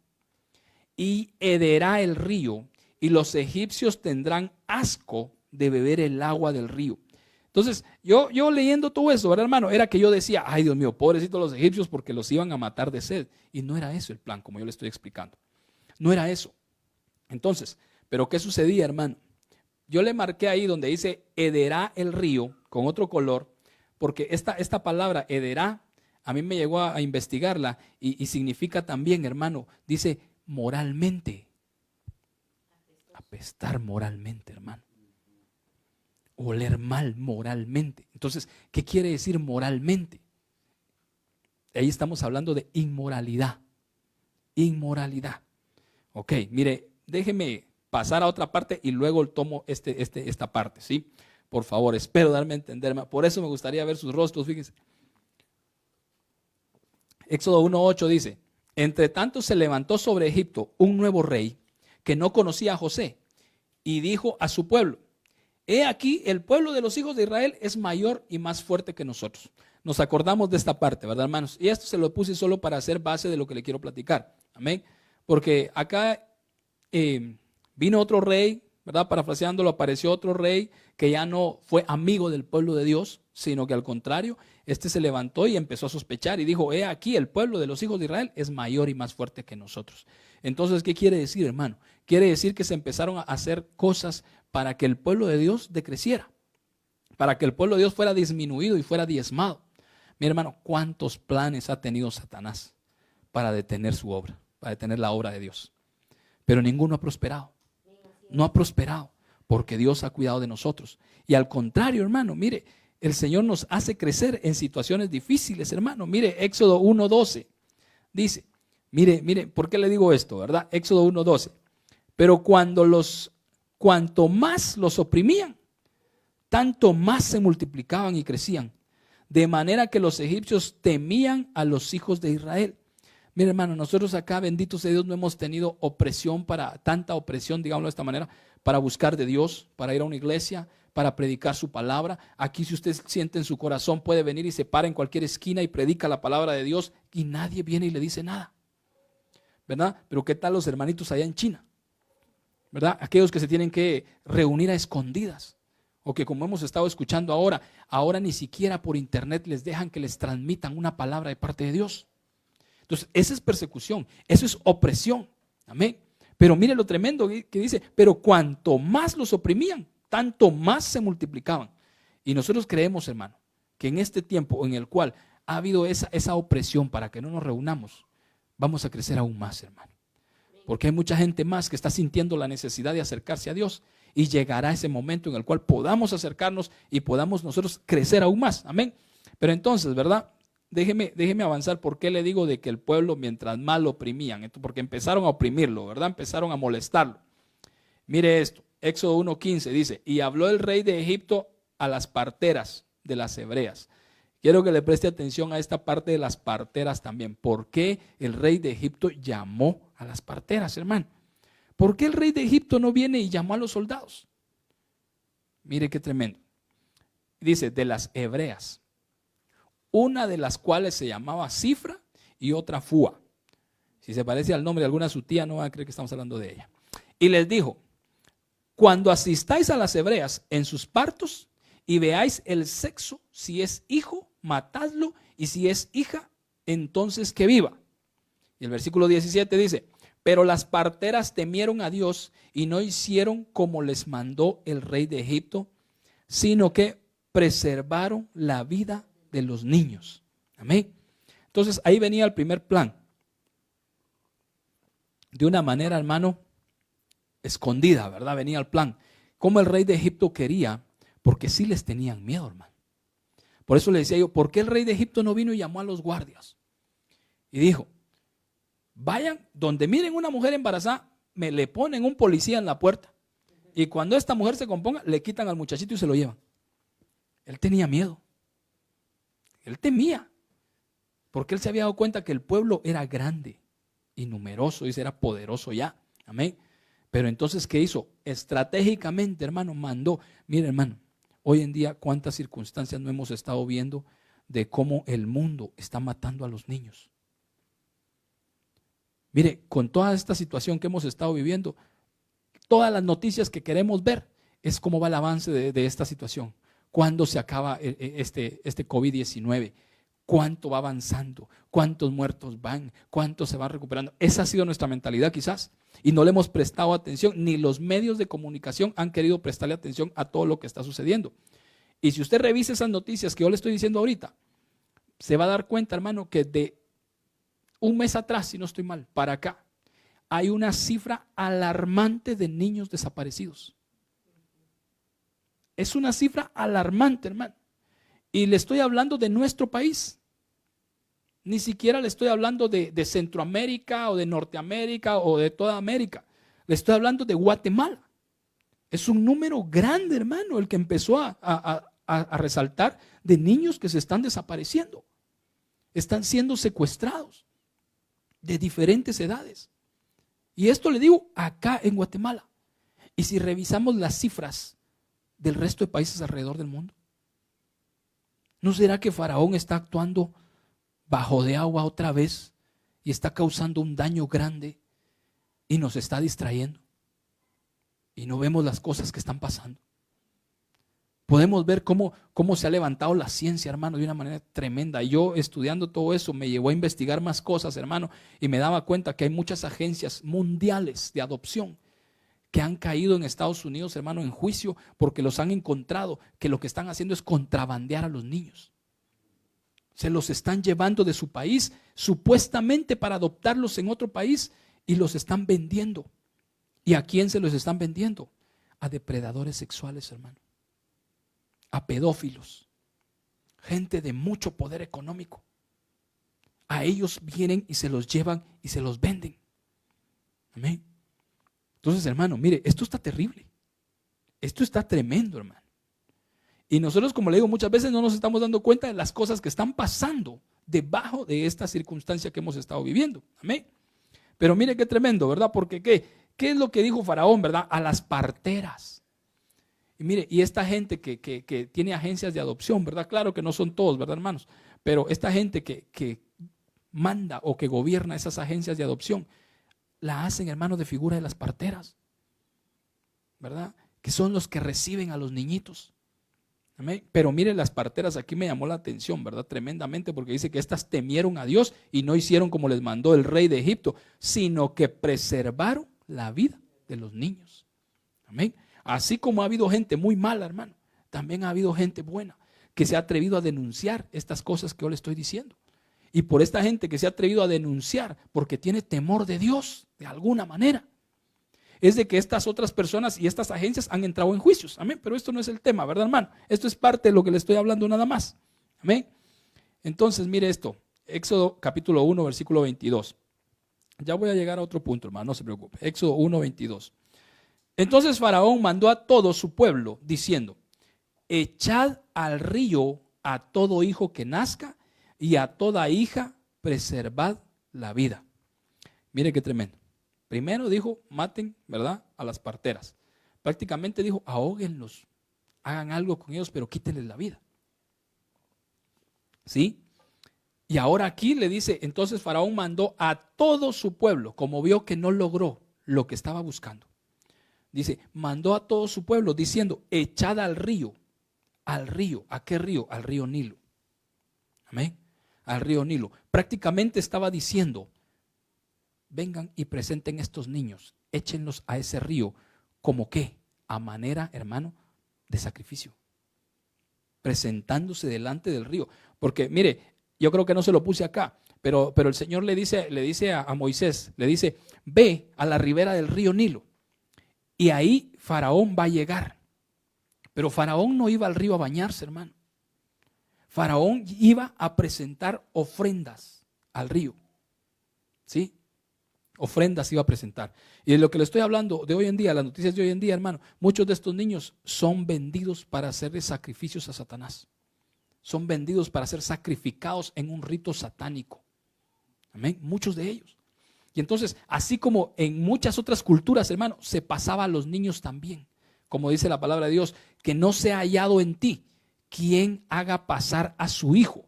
Speaker 2: y hederá el río y los egipcios tendrán asco de beber el agua del río. Entonces, yo leyendo todo eso, ¿verdad, hermano? Era que yo decía, ay, Dios mío, pobrecitos los egipcios porque los iban a matar de sed. Y no era eso el plan, como yo le estoy explicando. No era eso. Entonces, ¿pero qué sucedía, hermano? Yo le marqué ahí donde dice, hederá el río, con otro color, porque esta palabra, hederá, a mí me llegó a investigarla y significa también, hermano, dice, moralmente. Apestar moralmente, hermano. Oler mal moralmente. Entonces, ¿qué quiere decir moralmente? Ahí estamos hablando de inmoralidad. Inmoralidad. Ok, mire, déjeme pasar a otra parte y luego tomo esta parte, ¿sí? Por favor, espero darme a entender. Por eso me gustaría ver sus rostros, fíjense. Éxodo 1:8 dice: entre tanto se levantó sobre Egipto un nuevo rey que no conocía a José y dijo a su pueblo: he aquí, el pueblo de los hijos de Israel es mayor y más fuerte que nosotros. Nos acordamos de esta parte, ¿verdad, hermanos? Y esto se lo puse solo para hacer base de lo que le quiero platicar. Amén. Porque acá vino otro rey, ¿verdad? Parafraseándolo, apareció otro rey que ya no fue amigo del pueblo de Dios, sino que al contrario, se levantó y empezó a sospechar y dijo: he aquí, el pueblo de los hijos de Israel es mayor y más fuerte que nosotros. Entonces, ¿qué quiere decir, hermano? Quiere decir que se empezaron a hacer cosas para que el pueblo de Dios decreciera, para que el pueblo de Dios fuera disminuido y fuera diezmado. Mi hermano, ¿cuántos planes ha tenido Satanás para detener su obra, para detener la obra de Dios? Pero ninguno ha prosperado. No ha prosperado porque Dios ha cuidado de nosotros. Y al contrario, hermano, mire, el Señor nos hace crecer en situaciones difíciles, hermano. Mire, Éxodo 1:12 dice, mire, ¿por qué le digo esto, verdad? Éxodo 1:12. Pero cuanto más los oprimían, tanto más se multiplicaban y crecían, de manera que los egipcios temían a los hijos de Israel. Mire, hermano, nosotros acá, benditos de Dios, no hemos tenido tanta opresión, digámoslo de esta manera, para buscar de Dios, para ir a una iglesia, para predicar su palabra. Aquí, si usted siente en su corazón, puede venir y se para en cualquier esquina y predica la palabra de Dios y nadie viene y le dice nada, ¿verdad? Pero ¿qué tal los hermanitos allá en China? ¿Verdad? Aquellos que se tienen que reunir a escondidas, o que, como hemos estado escuchando ahora ni siquiera por internet les dejan que les transmitan una palabra de parte de Dios. Entonces, esa es persecución, eso es opresión. Amén. Pero mire lo tremendo que dice: pero cuanto más los oprimían, tanto más se multiplicaban. Y nosotros creemos, hermano, que en este tiempo en el cual ha habido esa opresión para que no nos reunamos, vamos a crecer aún más, hermano. Porque hay mucha gente más que está sintiendo la necesidad de acercarse a Dios, y llegará ese momento en el cual podamos acercarnos y podamos nosotros crecer aún más. Amén. Pero entonces, ¿verdad? Déjeme avanzar. ¿Por qué le digo de que el pueblo, mientras más lo oprimían? Porque empezaron a oprimirlo, ¿verdad? Empezaron a molestarlo. Mire esto, Éxodo 1:15 dice: y habló el rey de Egipto a las parteras de las hebreas. Quiero que le preste atención a esta parte de las parteras también. ¿Por qué el rey de Egipto llamó a las parteras, hermano? ¿Por qué el rey de Egipto no viene y llamó a los soldados? Mire qué tremendo. Dice, de las hebreas, una de las cuales se llamaba Cifra y otra Fúa. Si se parece al nombre de alguna su tía, no va a creer que estamos hablando de ella. Y les dijo: cuando asistáis a las hebreas en sus partos y veáis el sexo, si es hijo, matadlo, y si es hija, entonces que viva. Y el versículo 17 dice: pero las parteras temieron a Dios y no hicieron como les mandó el rey de Egipto, sino que preservaron la vida de los niños. Amén. Entonces ahí venía el primer plan. De una manera, hermano, escondida, ¿verdad? Venía el plan. Como el rey de Egipto quería, porque sí les tenían miedo, hermano. Por eso le decía yo: ¿por qué el rey de Egipto no vino y llamó a los guardias? Y dijo: vayan, donde miren una mujer embarazada, me le ponen un policía en la puerta. Y cuando esta mujer se componga, le quitan al muchachito y se lo llevan. Él tenía miedo. Él temía. Porque él se había dado cuenta que el pueblo era grande y numeroso, y era poderoso ya. Amén. Pero entonces, ¿qué hizo? Estratégicamente, hermano, mandó. Mire, hermano, hoy en día cuántas circunstancias no hemos estado viendo de cómo el mundo está matando a los niños. Mire, con toda esta situación que hemos estado viviendo, todas las noticias que queremos ver es cómo va el avance de esta situación. ¿Cuándo se acaba este COVID-19? ¿Cuánto va avanzando? ¿Cuántos muertos van? ¿Cuánto se va recuperando? Esa ha sido nuestra mentalidad quizás, y no le hemos prestado atención, ni los medios de comunicación han querido prestarle atención a todo lo que está sucediendo. Y si usted revisa esas noticias que yo le estoy diciendo ahorita, se va a dar cuenta, hermano, que de un mes atrás, si no estoy mal, para acá, hay una cifra alarmante de niños desaparecidos. Es una cifra alarmante, hermano. Y le estoy hablando de nuestro país. Ni siquiera le estoy hablando de Centroamérica o de Norteamérica o de toda América. Le estoy hablando de Guatemala. Es un número grande, hermano, el que empezó a resaltar de niños que se están desapareciendo. Están siendo secuestrados de diferentes edades. Y esto le digo acá en Guatemala. Y si revisamos las cifras del resto de países alrededor del mundo, ¿no será que Faraón está actuando bajo de agua otra vez y está causando un daño grande y nos está distrayendo? Y no vemos las cosas que están pasando. Podemos ver cómo se ha levantado la ciencia, hermano, de una manera tremenda. Yo estudiando todo eso me llevó a investigar más cosas, hermano, y me daba cuenta que hay muchas agencias mundiales de adopción que han caído en Estados Unidos, hermano, en juicio porque los han encontrado que lo que están haciendo es contrabandear a los niños. Se los están llevando de su país supuestamente para adoptarlos en otro país y los están vendiendo. ¿Y a quién se los están vendiendo? A depredadores sexuales, hermano. A pedófilos. Gente de mucho poder económico. A ellos vienen y se los llevan y se los venden. Amén. Entonces, hermano, mire, esto está terrible. Esto está tremendo, hermano. Y nosotros, como le digo, muchas veces no nos estamos dando cuenta de las cosas que están pasando debajo de esta circunstancia que hemos estado viviendo. Amén. Pero mire qué tremendo, ¿verdad? Porque ¿qué es lo que dijo Faraón, verdad? A las parteras. Y mire, y esta gente que tiene agencias de adopción, ¿verdad? Claro que no son todos, ¿verdad, hermanos? Pero esta gente que manda o que gobierna esas agencias de adopción, la hacen, hermanos, de figura de las parteras, ¿verdad? Que son los que reciben a los niñitos. Amén. Pero mire, las parteras, aquí me llamó la atención, ¿verdad? Tremendamente, porque dice que estas temieron a Dios y no hicieron como les mandó el rey de Egipto, sino que preservaron la vida de los niños. Amén. Así como ha habido gente muy mala, hermano, también ha habido gente buena que se ha atrevido a denunciar estas cosas que yo le estoy diciendo. Y por esta gente que se ha atrevido a denunciar porque tiene temor de Dios de alguna manera, es de que estas otras personas y estas agencias han entrado en juicios. Amén. Pero esto no es el tema, ¿verdad, hermano? Esto es parte de lo que le estoy hablando nada más. Amén. Entonces, mire esto. Éxodo capítulo 1, versículo 22. Ya voy a llegar a otro punto, hermano, no se preocupe. Éxodo 1, 22. Entonces Faraón mandó a todo su pueblo diciendo: echad al río a todo hijo que nazca y a toda hija preservad la vida. Mire qué tremendo. Primero dijo, maten, ¿verdad?, a las parteras. Prácticamente dijo, ahóguenlos, hagan algo con ellos, pero quítenles la vida. ¿Sí? Y ahora aquí le dice, entonces Faraón mandó a todo su pueblo, como vio que no logró lo que estaba buscando. Dice, mandó a todo su pueblo diciendo, echad al río. ¿A qué río? Al río Nilo. Amén. Al río Nilo. Prácticamente estaba diciendo, vengan y presenten estos niños, échenlos a ese río, ¿como qué? A manera, hermano, de sacrificio. Presentándose delante del río. Porque, mire, yo creo que no se lo puse acá, pero el Señor le dice a Moisés, le dice, ve a la ribera del río Nilo. Y ahí Faraón va a llegar. Pero Faraón no iba al río a bañarse, hermano. Faraón iba a presentar ofrendas al río. ¿Sí? Ofrendas iba a presentar. Y de lo que le estoy hablando de hoy en día, las noticias de hoy en día, hermano, muchos de estos niños son vendidos para hacerle sacrificios a Satanás. Son vendidos para ser sacrificados en un rito satánico. Amén. Muchos de ellos. Y entonces, así como en muchas otras culturas, hermano, se pasaba a los niños también. Como dice la palabra de Dios, que no sea hallado en ti quien haga pasar a su hijo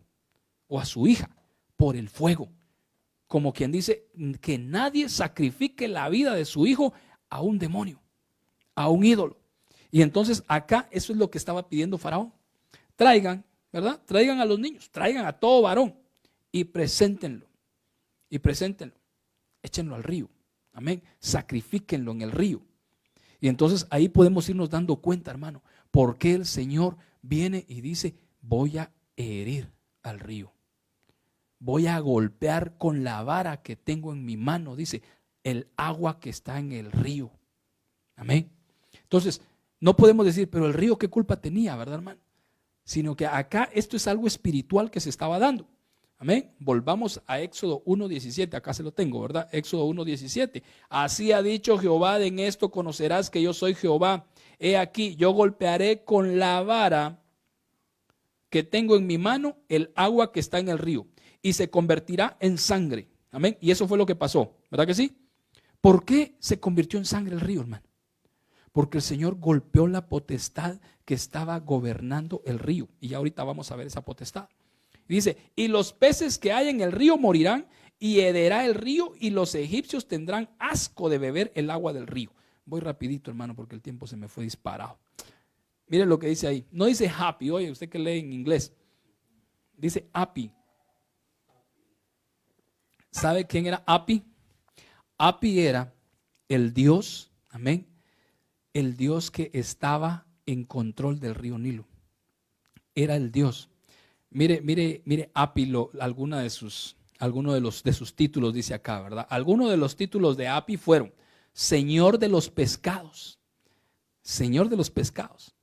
Speaker 2: o a su hija por el fuego. Como quien dice, que nadie sacrifique la vida de su hijo a un demonio, a un ídolo. Y entonces acá eso es lo que estaba pidiendo Faraón. Traigan, ¿verdad? Traigan a los niños, traigan a todo varón y preséntenlo. Y preséntenlo. Échenlo al río. Amén. Sacrifíquenlo en el río. Y entonces ahí podemos irnos dando cuenta, hermano, por qué el Señor viene y dice, voy a herir al río. Voy a golpear con la vara que tengo en mi mano, dice, el agua que está en el río. Amén. Entonces, no podemos decir, pero el río qué culpa tenía, ¿verdad, hermano? Sino que acá esto es algo espiritual que se estaba dando. Amén. Volvamos a Éxodo 1:17, acá se lo tengo, ¿verdad? Éxodo 1:17. Así ha dicho Jehová, en esto conocerás que yo soy Jehová. He aquí, yo golpearé con la vara que tengo en mi mano el agua que está en el río y se convertirá en sangre. Amén. Y eso fue lo que pasó, ¿verdad que sí? ¿Por qué se convirtió en sangre el río, hermano? Porque el Señor golpeó la potestad que estaba gobernando el río. Y ya ahorita vamos a ver esa potestad. Dice, y los peces que hay en el río morirán y hederá el río y los egipcios tendrán asco de beber el agua del río. Voy rapidito, hermano, porque el tiempo se me fue disparado. Miren lo que dice ahí. No dice happy, oye, usted que lee en inglés. Dice Api. ¿Sabe quién era Api? Api era el Dios, amén, el Dios que estaba en control del río Nilo. Era el Dios. Mire Api, alguno de sus títulos dice acá, ¿verdad? Algunos de los títulos de Api fueron Señor de los pescados. Señor de los pescados.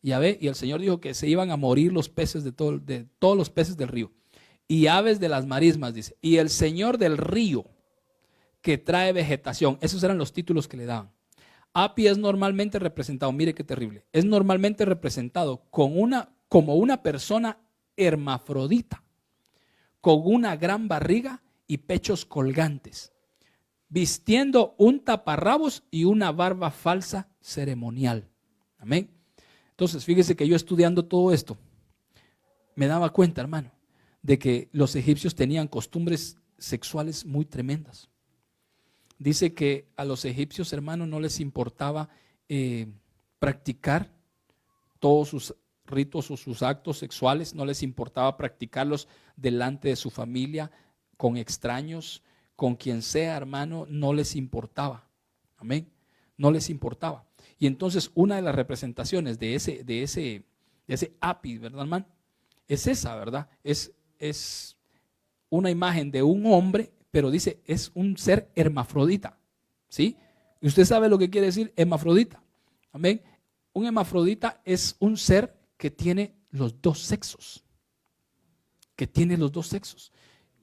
Speaker 2: Y el Señor dijo que se iban a morir los peces de todos los peces del río. Y aves de las marismas, dice. Y el Señor del río que trae vegetación. Esos eran los títulos que le daban. Api es normalmente representado, mire qué terrible, es normalmente representado como una persona hermafrodita, con una gran barriga y pechos colgantes, vistiendo un taparrabos y una barba falsa ceremonial. Amén. Entonces, fíjese que yo estudiando todo esto, me daba cuenta, hermano, de que los egipcios tenían costumbres sexuales muy tremendas. Dice que a los egipcios, hermanos, no les importaba practicar todos sus ritos o sus actos sexuales, no les importaba practicarlos delante de su familia, con extraños, con quien sea, hermano, no les importaba. Amén. No les importaba. Y entonces una de las representaciones de ese Api, ¿verdad, hermano? Es esa, ¿verdad? Es una imagen de un hombre, pero dice, es un ser hermafrodita, ¿sí? Y usted sabe lo que quiere decir hermafrodita. Amén. Un hermafrodita es un ser que tiene los dos sexos. Que tiene los dos sexos.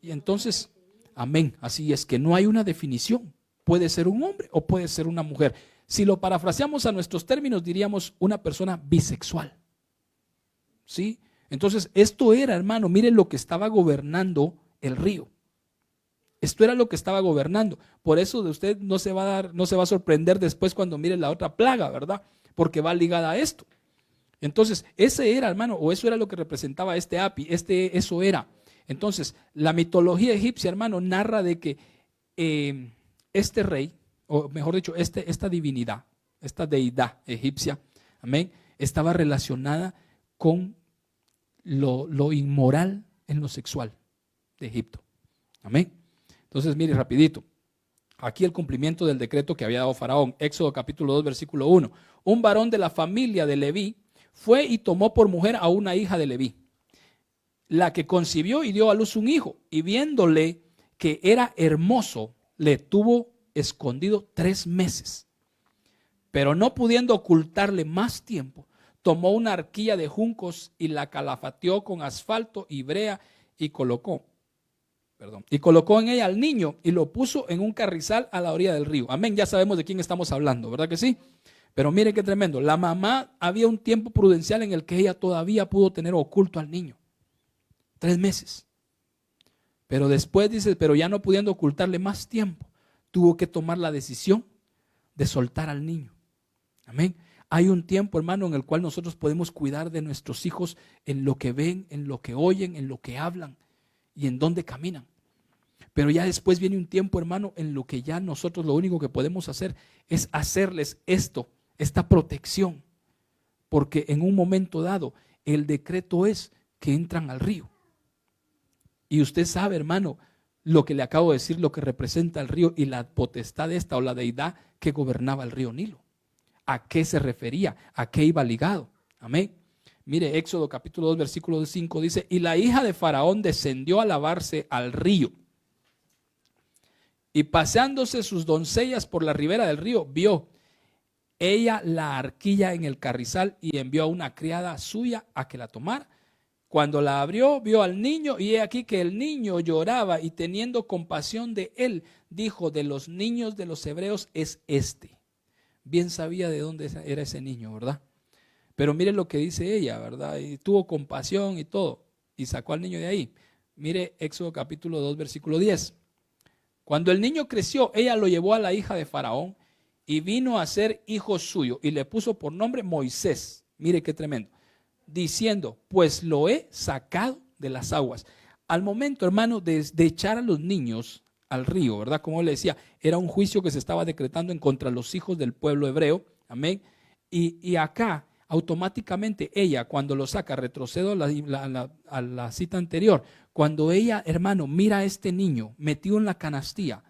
Speaker 2: Y entonces, amén, así es que no hay una definición. Puede ser un hombre o puede ser una mujer. Si lo parafraseamos a nuestros términos, diríamos una persona bisexual. ¿Sí? Entonces, esto era, hermano, miren lo que estaba gobernando el río. Esto era lo que estaba gobernando. Por eso de usted no se va a sorprender después cuando mire la otra plaga, ¿verdad? Porque va ligada a esto. Entonces, ese era, hermano, o eso era lo que representaba este Api, eso era. Entonces, la mitología egipcia, hermano, narra de que este rey, o mejor dicho, esta divinidad, esta deidad egipcia, amén, estaba relacionada con lo inmoral en lo sexual de Egipto. Amén. Entonces, mire rapidito. Aquí el cumplimiento del decreto que había dado Faraón. Éxodo capítulo 2, versículo 1. Un varón de la familia de Leví fue y tomó por mujer a una hija de Leví, la que concibió y dio a luz un hijo. Y viéndole que era hermoso, le tuvo escondido 3 meses. Pero no pudiendo ocultarle más tiempo, tomó una arquilla de juncos y la calafateó con asfalto y brea y colocó en ella al niño y lo puso en un carrizal a la orilla del río. Amén, ya sabemos de quién estamos hablando, ¿verdad que sí? Pero mire qué tremendo. La mamá, había un tiempo prudencial en el que ella todavía pudo tener oculto al niño. 3 meses. Pero después dice, pero ya no pudiendo ocultarle más tiempo, tuvo que tomar la decisión de soltar al niño. Amén. Hay un tiempo, hermano, en el cual nosotros podemos cuidar de nuestros hijos en lo que ven, en lo que oyen, en lo que hablan y en dónde caminan. Pero ya después viene un tiempo, hermano, en lo que ya nosotros lo único que podemos hacer es hacerles esta protección. Porque en un momento dado, el decreto es que entran al río. Y usted sabe, hermano, lo que le acabo de decir, lo que representa el río y la potestad esta o la deidad que gobernaba el río Nilo. ¿A qué se refería? ¿A qué iba ligado? Amén. Mire, Éxodo capítulo 2, versículo 5 dice, y la hija de Faraón descendió a lavarse al río. Y paseándose sus doncellas por la ribera del río, vio ella la arquilla en el carrizal y envió a una criada suya a que la tomara. Cuando la abrió, vio al niño y he aquí que el niño lloraba, y teniendo compasión de él, dijo: de los niños de los hebreos es este. Bien sabía de dónde era ese niño, ¿verdad? Pero mire lo que dice ella, ¿verdad? Y tuvo compasión y todo, y sacó al niño de ahí. Mire Éxodo capítulo 2, versículo 10. Cuando el niño creció, ella lo llevó a la hija de Faraón y vino a ser hijo suyo, y le puso por nombre Moisés. Mire qué tremendo. Diciendo: pues lo he sacado de las aguas. Al momento, hermano, de echar a los niños al río, ¿verdad? Como le decía, era un juicio que se estaba decretando en contra de los hijos del pueblo hebreo. Amén. Y acá, automáticamente, ella, cuando lo saca, retrocedo a la cita anterior, cuando ella, hermano, mira a este niño metido en la canastilla,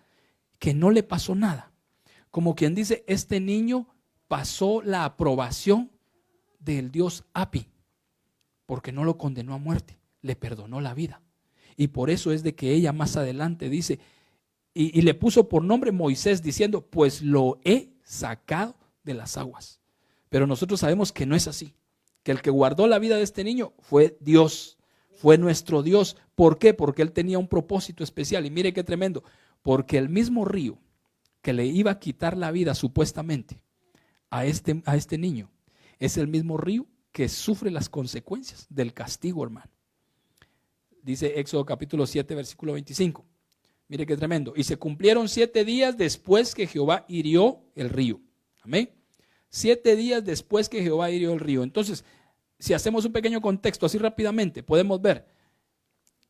Speaker 2: que no le pasó nada. Como quien dice, este niño pasó la aprobación del Dios Api, porque no lo condenó a muerte, le perdonó la vida. Y por eso es de que ella más adelante dice, y le puso por nombre Moisés, diciendo: pues lo he sacado de las aguas. Pero nosotros sabemos que no es así, que el que guardó la vida de este niño fue Dios, fue nuestro Dios. ¿Por qué? Porque él tenía un propósito especial. Y mire qué tremendo, porque el mismo río que le iba a quitar la vida supuestamente a este niño, es el mismo río que sufre las consecuencias del castigo, hermano. Dice Éxodo capítulo 7, versículo 25. Mire qué tremendo. Y se cumplieron 7 días después que Jehová hirió el río. Amén. 7 días después que Jehová hirió el río. Entonces, si hacemos un pequeño contexto así rápidamente, podemos ver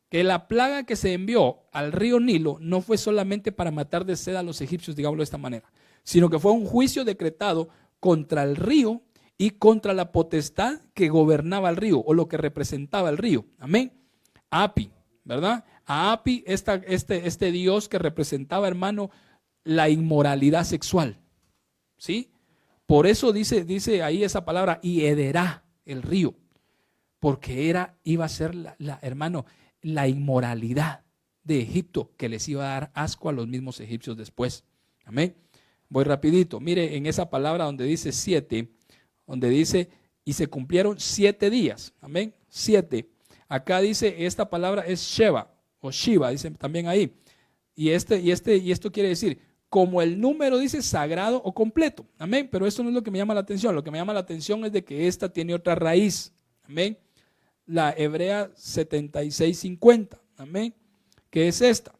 Speaker 2: que la plaga que se envió al río Nilo no fue solamente para matar de sed a los egipcios, digámoslo de esta manera, sino que fue un juicio decretado contra el río y contra la potestad que gobernaba el río, o lo que representaba el río. Amén. Api, ¿verdad? A Api, este Dios que representaba, hermano, la inmoralidad sexual. ¿Sí? Por eso dice ahí esa palabra, y hederá el río, porque iba a ser, hermano, la inmoralidad de Egipto, que les iba a dar asco a los mismos egipcios después. Amén. Voy rapidito. Mire en esa palabra donde dice 7, donde dice: y se cumplieron 7 días. Amén. 7. Acá dice, esta palabra es Sheva o Shiva, dice también ahí. Y esto quiere decir, como el número dice, sagrado o completo. Amén. Pero esto no es lo que me llama la atención. Lo que me llama la atención es de que esta tiene otra raíz. Amén. La hebrea 7650. Amén. Que es esta.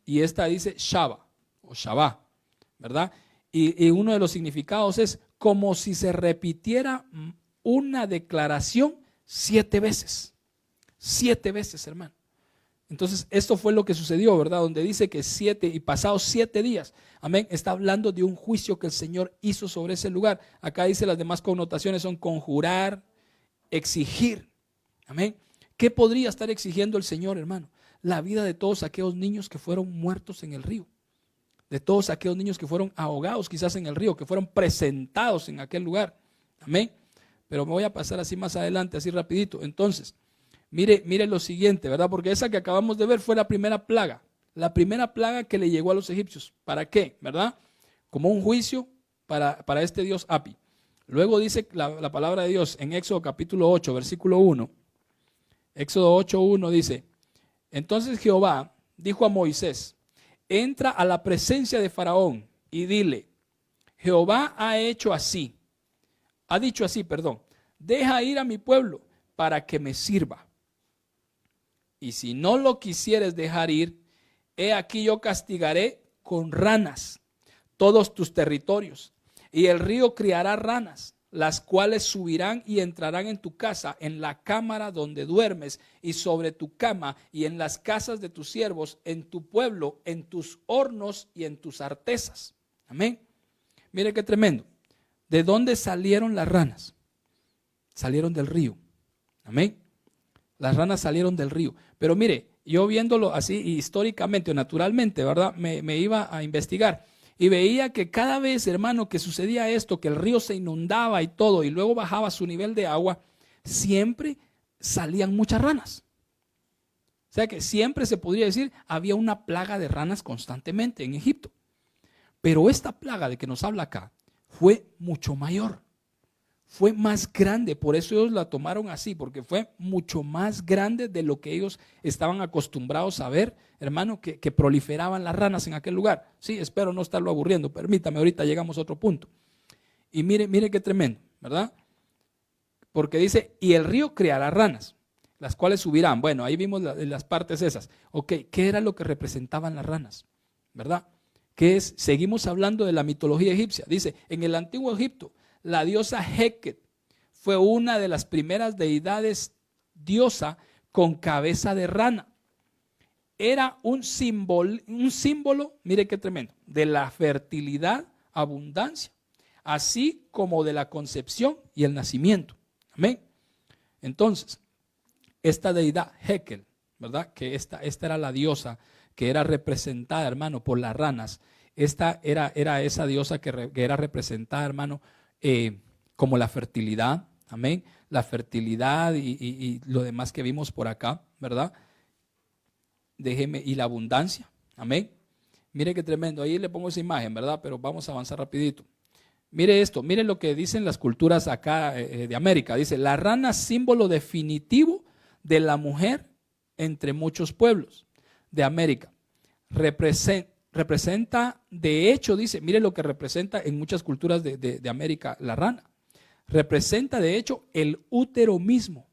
Speaker 2: Y esta dice Shava o Shabá, ¿verdad? Y uno de los significados es como si se repitiera una declaración 7 veces. 7 veces, hermano. Entonces, esto fue lo que sucedió, ¿verdad? Donde dice que 7 y pasados 7 días, amén, está hablando de un juicio que el Señor hizo sobre ese lugar. Acá dice las demás connotaciones son conjurar, exigir, amén. ¿Qué podría estar exigiendo el Señor, hermano? La vida de todos aquellos niños que fueron muertos en el río, de todos aquellos niños que fueron ahogados quizás en el río, que fueron presentados en aquel lugar, amén. Pero me voy a pasar así más adelante, así rapidito. Entonces, mire lo siguiente, ¿verdad? Porque esa que acabamos de ver fue la primera plaga que le llegó a los egipcios. ¿Para qué? ¿Verdad? Como un juicio para este Dios Api. Luego dice la palabra de Dios en Éxodo capítulo 8, versículo 1. Éxodo 8:1 dice: entonces Jehová dijo a Moisés: entra a la presencia de Faraón y dile: Jehová ha dicho así, deja ir a mi pueblo para que me sirva. Y si no lo quisieres dejar ir, he aquí yo castigaré con ranas todos tus territorios, y el río criará ranas, las cuales subirán y entrarán en tu casa, en la cámara donde duermes, y sobre tu cama, y en las casas de tus siervos, en tu pueblo, en tus hornos y en tus artesas. Amén. Mire qué tremendo. ¿De dónde salieron las ranas? Salieron del río. Amén. Las ranas salieron del río. Pero mire, yo viéndolo así históricamente o naturalmente, ¿verdad? Me iba a investigar y veía que cada vez, hermano, que sucedía esto, que el río se inundaba y todo, y luego bajaba su nivel de agua, siempre salían muchas ranas. O sea que siempre se podría decir, había una plaga de ranas constantemente en Egipto. Pero esta plaga de que nos habla acá fue mucho mayor, fue más grande. Por eso ellos la tomaron así, porque fue mucho más grande de lo que ellos estaban acostumbrados a ver, hermano, que proliferaban las ranas en aquel lugar. Sí, espero no estarlo aburriendo, permítame, ahorita llegamos a otro punto. Y mire qué tremendo, ¿verdad? Porque dice, y el río criará ranas, las cuales subirán. Bueno, ahí vimos las partes esas. Ok, ¿qué era lo que representaban las ranas? ¿Verdad? ¿Qué es? Seguimos hablando de la mitología egipcia. Dice, en el antiguo Egipto, la diosa Heket fue una de las primeras deidades diosa con cabeza de rana. Era un símbolo, mire qué tremendo, de la fertilidad, abundancia, así como de la concepción y el nacimiento. Amén. Entonces, esta deidad Hekel, ¿verdad? Que esta era la diosa que era representada, hermano, por las ranas. Esta era esa diosa que era representada, hermano, como la fertilidad, amén. La fertilidad y lo demás que vimos por acá, ¿verdad? Y la abundancia, amén. Mire qué tremendo, ahí le pongo esa imagen, ¿verdad? Pero vamos a avanzar rapidito. Mire esto, mire lo que dicen las culturas acá de América. Dice, la rana símbolo definitivo de la mujer entre muchos pueblos de América. Representa, de hecho, dice, mire lo que representa en muchas culturas de América la rana. Representa, de hecho, el útero mismo,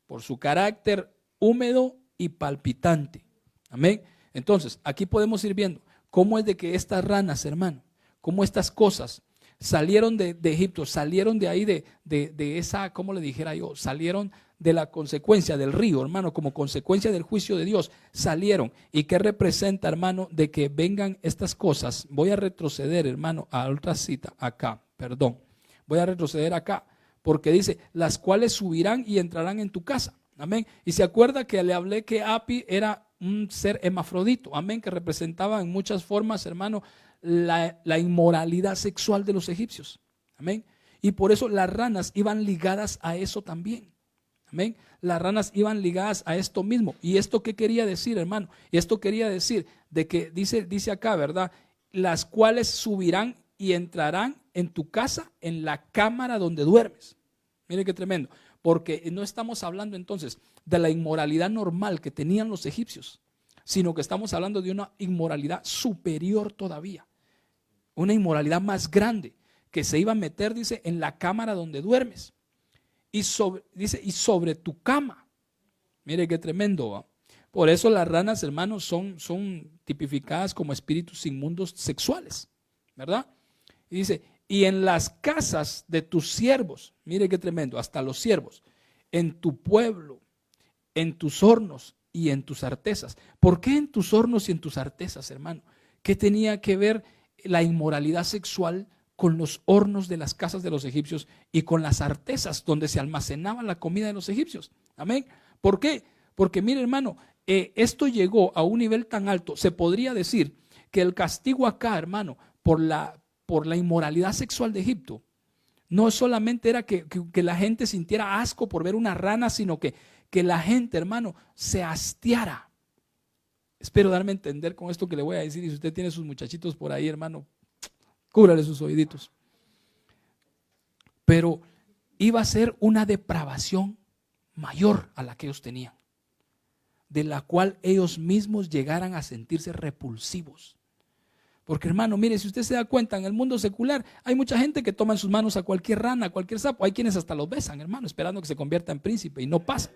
Speaker 2: por su carácter húmedo y palpitante. Amén. Entonces, aquí podemos ir viendo cómo es de que estas ranas, hermano, cómo estas cosas salieron de Egipto, salieron de ahí, de esa, ¿cómo le dijera yo? Salieron de la consecuencia del río, hermano, como consecuencia del juicio de Dios, salieron. ¿Y qué representa, hermano, de que vengan estas cosas? Voy a retroceder, hermano, a otra cita, acá, perdón. Voy a retroceder acá, porque dice, las cuales subirán y entrarán en tu casa. Amén. Y se acuerda que le hablé que Api era un ser hermafrodito, amén, que representaba en muchas formas, hermano, la inmoralidad sexual de los egipcios. Amén. Y por eso las ranas iban ligadas a eso también. Amén. Las ranas iban ligadas a esto mismo. ¿Y esto qué quería decir, hermano? Y esto quería decir de que dice acá, ¿verdad? Las cuales subirán y entrarán en tu casa, en la cámara donde duermes. Mire qué tremendo. Porque no estamos hablando entonces de la inmoralidad normal que tenían los egipcios, sino que estamos hablando de una inmoralidad superior todavía. Una inmoralidad más grande que se iba a meter, dice, en la cámara donde duermes. Y sobre tu cama. Mire qué tremendo, ¿va? Por eso las ranas, hermanos, son tipificadas como espíritus inmundos sexuales, ¿verdad? Y dice, y en las casas de tus siervos, mire qué tremendo, hasta los siervos, en tu pueblo, en tus hornos y en tus artesas. ¿Por qué en tus hornos y en tus artesas, hermano? ¿Qué tenía que ver la inmoralidad sexual con los hornos de las casas de los egipcios y con las artesas donde se almacenaba la comida de los egipcios? Amén. ¿Por qué? Porque mire, hermano, esto llegó a un nivel tan alto, se podría decir que el castigo acá, hermano, por la inmoralidad sexual de Egipto, no solamente era que la gente sintiera asco por ver una rana, sino que la gente, hermano, se hastiara. Espero darme a entender con esto que le voy a decir. Y si usted tiene sus muchachitos por ahí, hermano, cúbrale sus oíditos. Pero iba a ser una depravación mayor a la que ellos tenían, de la cual ellos mismos llegaran a sentirse repulsivos. Porque, hermano, mire, si usted se da cuenta, en el mundo secular hay mucha gente que toma en sus manos a cualquier rana, a cualquier sapo. Hay quienes hasta los besan, hermano, esperando que se convierta en príncipe, y no pasa.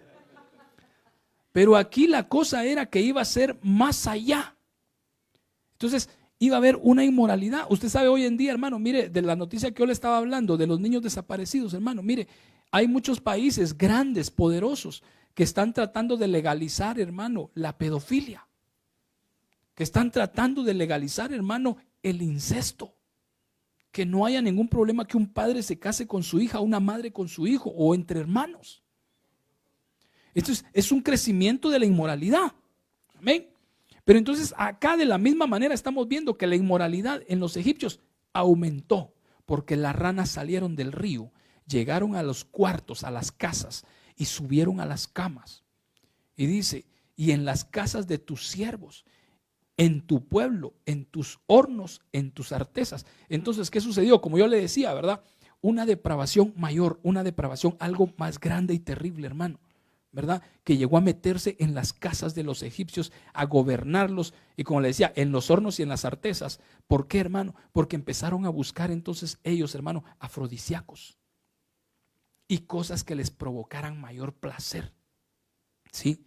Speaker 2: Pero aquí la cosa era que iba a ser más allá. Entonces, iba a haber una inmoralidad. Usted sabe hoy en día, hermano, mire, de la noticia que yo le estaba hablando, de los niños desaparecidos, hermano, mire, hay muchos países grandes, poderosos, que están tratando de legalizar, hermano, la pedofilia. Que están tratando de legalizar, hermano, el incesto. Que no haya ningún problema que un padre se case con su hija, una madre con su hijo o entre hermanos. Esto es un crecimiento de la inmoralidad. Amén. Pero entonces acá de la misma manera estamos viendo que la inmoralidad en los egipcios aumentó porque las ranas salieron del río, llegaron a los cuartos, a las casas y subieron a las camas. Y dice, y en las casas de tus siervos, en tu pueblo, en tus hornos, en tus artesas. Entonces, ¿qué sucedió? Como yo le decía, ¿verdad? Una depravación mayor, una depravación, algo más grande y terrible, hermano, ¿verdad? Que llegó a meterse en las casas de los egipcios, a gobernarlos, y como le decía, en los hornos y en las artesas. ¿Por qué, hermano? Porque empezaron a buscar entonces ellos, hermano, afrodisíacos y cosas que les provocaran mayor placer. ¿Sí?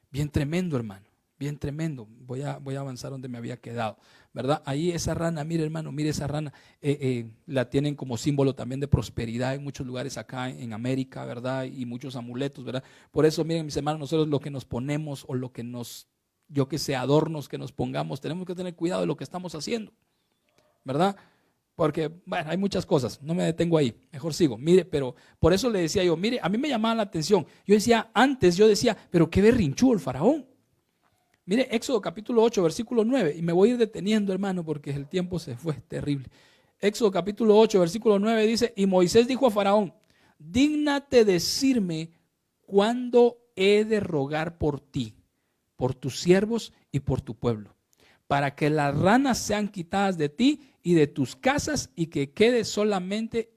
Speaker 2: Bien tremendo, hermano. Bien tremendo. Voy a avanzar donde me había quedado, ¿verdad? Ahí esa rana, mire, hermano, mire esa rana, la tienen como símbolo también de prosperidad en muchos lugares acá en América, ¿verdad? Y muchos amuletos, ¿verdad? Por eso, miren, mis hermanos, nosotros lo que nos ponemos o lo que nos, yo que sé, adornos que nos pongamos, tenemos que tener cuidado de lo que estamos haciendo, ¿verdad? Porque, bueno, hay muchas cosas, no me detengo ahí, mejor sigo. Mire, pero por eso le decía yo, mire, a mí me llamaba la atención. Yo decía, pero qué berrinchudo el faraón. Mire, Éxodo capítulo 8, versículo 9, y me voy a ir deteniendo, hermano, porque el tiempo se fue terrible. Éxodo capítulo 8, versículo 9 dice, y Moisés dijo a Faraón, dígnate decirme cuándo he de rogar por ti, por tus siervos y por tu pueblo, para que las ranas sean quitadas de ti y de tus casas y que queden solamente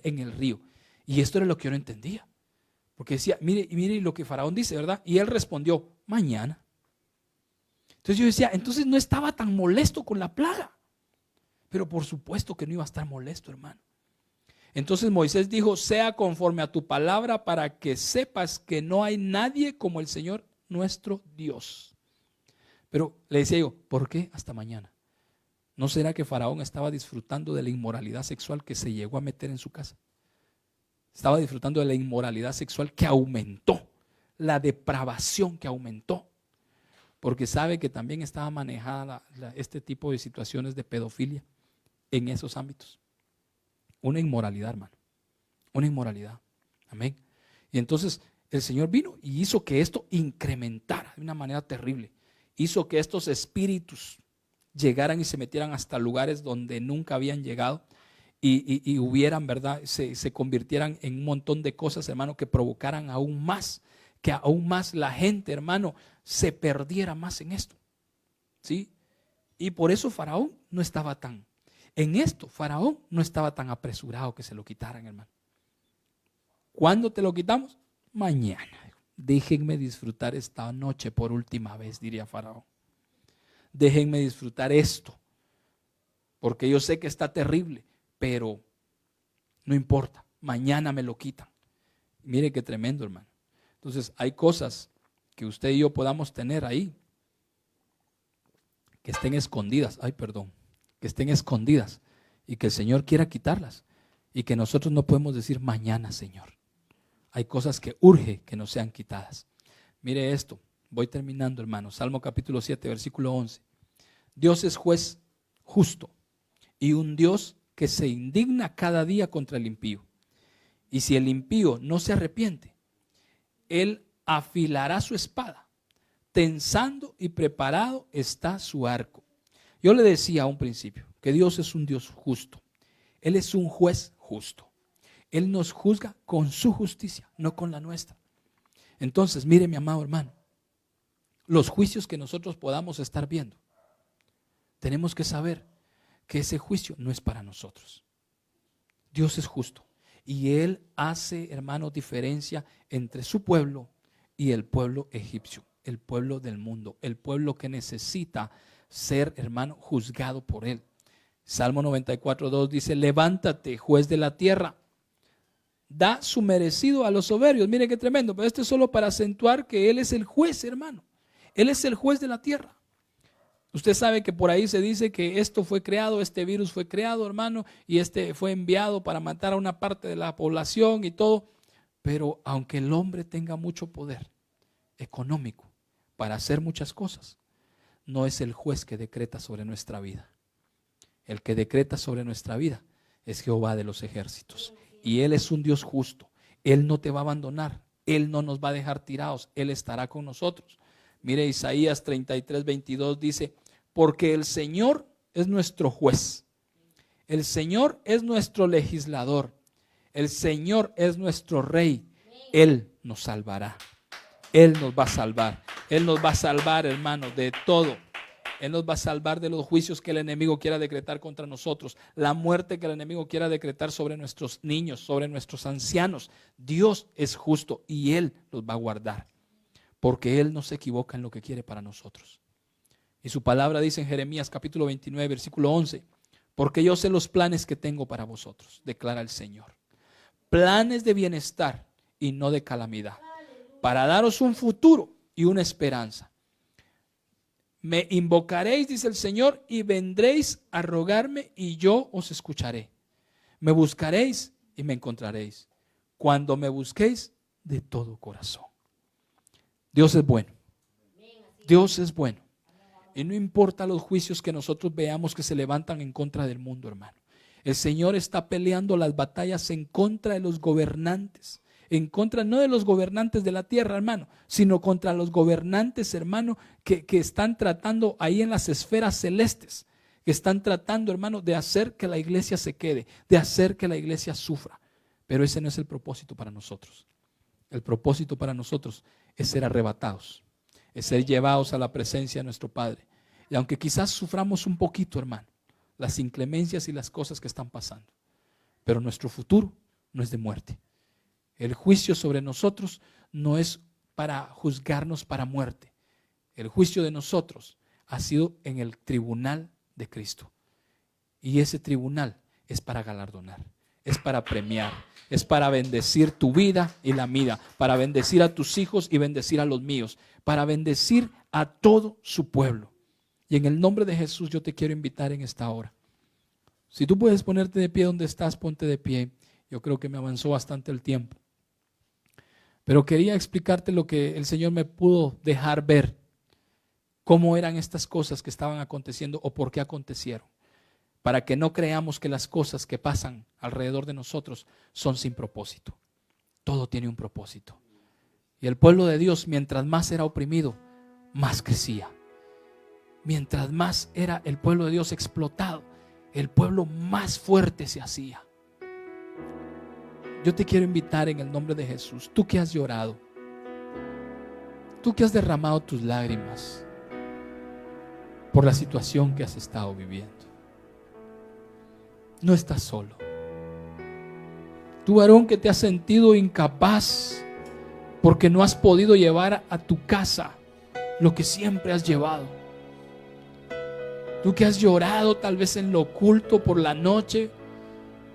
Speaker 2: en el río. Y esto era lo que yo no entendía, porque decía, mire lo que Faraón dice, ¿verdad? Y él respondió, mañana. Entonces yo decía, entonces no estaba tan molesto con la plaga. Pero por supuesto que no iba a estar molesto, hermano. Entonces Moisés dijo, sea conforme a tu palabra para que sepas que no hay nadie como el Señor nuestro Dios. Pero le decía yo, ¿por qué hasta mañana? ¿No será que Faraón estaba disfrutando de la inmoralidad sexual que se llegó a meter en su casa? Estaba disfrutando de la inmoralidad sexual que aumentó, la depravación que aumentó. Porque sabe que también estaba manejada este tipo de situaciones de pedofilia en esos ámbitos. Una inmoralidad, hermano. Una inmoralidad. Amén. Y entonces el Señor vino y hizo que esto incrementara de una manera terrible. Hizo que estos espíritus llegaran y se metieran hasta lugares donde nunca habían llegado y hubieran, ¿verdad? Se convirtieran en un montón de cosas, hermano, que provocaran aún más, que aún más la gente, hermano, se perdiera más en esto, ¿sí? Y por eso Faraón no estaba tan, en esto Faraón no estaba tan apresurado que se lo quitaran, hermano. ¿Cuándo te lo quitamos? Mañana. Déjenme disfrutar esta noche por última vez, diría Faraón. Déjenme disfrutar esto, porque yo sé que está terrible, pero no importa, mañana me lo quitan. Mire qué tremendo, hermano. Entonces hay cosas que usted y yo podamos tener ahí, que estén escondidas, que estén escondidas y que el Señor quiera quitarlas y que nosotros no podemos decir mañana, Señor. Hay cosas que urge que no sean quitadas. Mire esto, voy terminando, hermano. Salmo capítulo 7, versículo 11. Dios es juez justo y un Dios que se indigna cada día contra el impío. Y si el impío no se arrepiente, Él afilará su espada, tensando y preparado está su arco. Yo le decía a un principio que Dios es un Dios justo. Él es un juez justo. Él nos juzga con su justicia, no con la nuestra. Entonces, mire, mi amado hermano, los juicios que nosotros podamos estar viendo, tenemos que saber que ese juicio no es para nosotros. Dios es justo y Él hace, hermano, diferencia entre su pueblo y el pueblo egipcio, el pueblo del mundo, el pueblo que necesita ser, hermano, juzgado por Él. Salmo 94:2 dice, levántate, juez de la tierra, da su merecido a los soberbios. Mire qué tremendo, pero esto es solo para acentuar que Él es el juez, hermano. Él es el juez de la tierra. Usted sabe que por ahí se dice que esto fue creado, este virus fue creado, hermano, y este fue enviado para matar a una parte de la población y todo. Pero aunque el hombre tenga mucho poder económico para hacer muchas cosas, no es el juez que decreta sobre nuestra vida. El que decreta sobre nuestra vida es Jehová de los ejércitos. Y Él es un Dios justo. Él no te va a abandonar. Él no nos va a dejar tirados. Él estará con nosotros. Mire, Isaías 33:22 dice, porque el Señor es nuestro juez. El Señor es nuestro legislador. El Señor es nuestro rey. Él nos salvará. Él nos va a salvar. Él nos va a salvar, hermanos, de todo. Él nos va a salvar de los juicios que el enemigo quiera decretar contra nosotros, la muerte que el enemigo quiera decretar sobre nuestros niños, sobre nuestros ancianos. Dios es justo y Él los va a guardar, porque Él no se equivoca en lo que quiere para nosotros. Y su palabra dice en Jeremías capítulo 29, versículo 11, porque yo sé los planes que tengo para vosotros, declara el Señor. Planes de bienestar y no de calamidad, para daros un futuro y una esperanza. Me invocaréis, dice el Señor, y vendréis a rogarme y yo os escucharé. Me buscaréis y me encontraréis, cuando me busquéis de todo corazón. Dios es bueno. Dios es bueno. Y no importa los juicios que nosotros veamos que se levantan en contra del mundo, hermano. El Señor está peleando las batallas en contra de los gobernantes. En contra no de los gobernantes de la tierra, hermano, sino contra los gobernantes, hermano, que están tratando ahí en las esferas celestes, que están tratando, hermano, de hacer que la iglesia se quede, de hacer que la iglesia sufra. Pero ese no es el propósito para nosotros. El propósito para nosotros es ser arrebatados, es ser llevados a la presencia de nuestro Padre. Y aunque quizás suframos un poquito, hermano, las inclemencias y las cosas que están pasando, pero nuestro futuro no es de muerte. El juicio sobre nosotros no es para juzgarnos para muerte. El juicio de nosotros ha sido en el tribunal de Cristo. Y ese tribunal es para galardonar, es para premiar, es para bendecir tu vida y la mía, para bendecir a tus hijos y bendecir a los míos, para bendecir a todo su pueblo. Y en el nombre de Jesús yo te quiero invitar en esta hora. Si tú puedes ponerte de pie donde estás, ponte de pie. Yo creo que me avanzó bastante el tiempo. Pero quería explicarte lo que el Señor me pudo dejar ver, cómo eran estas cosas que estaban aconteciendo o por qué acontecieron, para que no creamos que las cosas que pasan alrededor de nosotros son sin propósito. Todo tiene un propósito. Y el pueblo de Dios, mientras más era oprimido, más crecía. Mientras más era el pueblo de Dios explotado, el pueblo más fuerte se hacía. Yo te quiero invitar en el nombre de Jesús, tú que has llorado, tú que has derramado tus lágrimas por la situación que has estado viviendo. No estás solo. Tú, varón, que te has sentido incapaz porque no has podido llevar a tu casa lo que siempre has llevado. Tú que has llorado tal vez en lo oculto por la noche,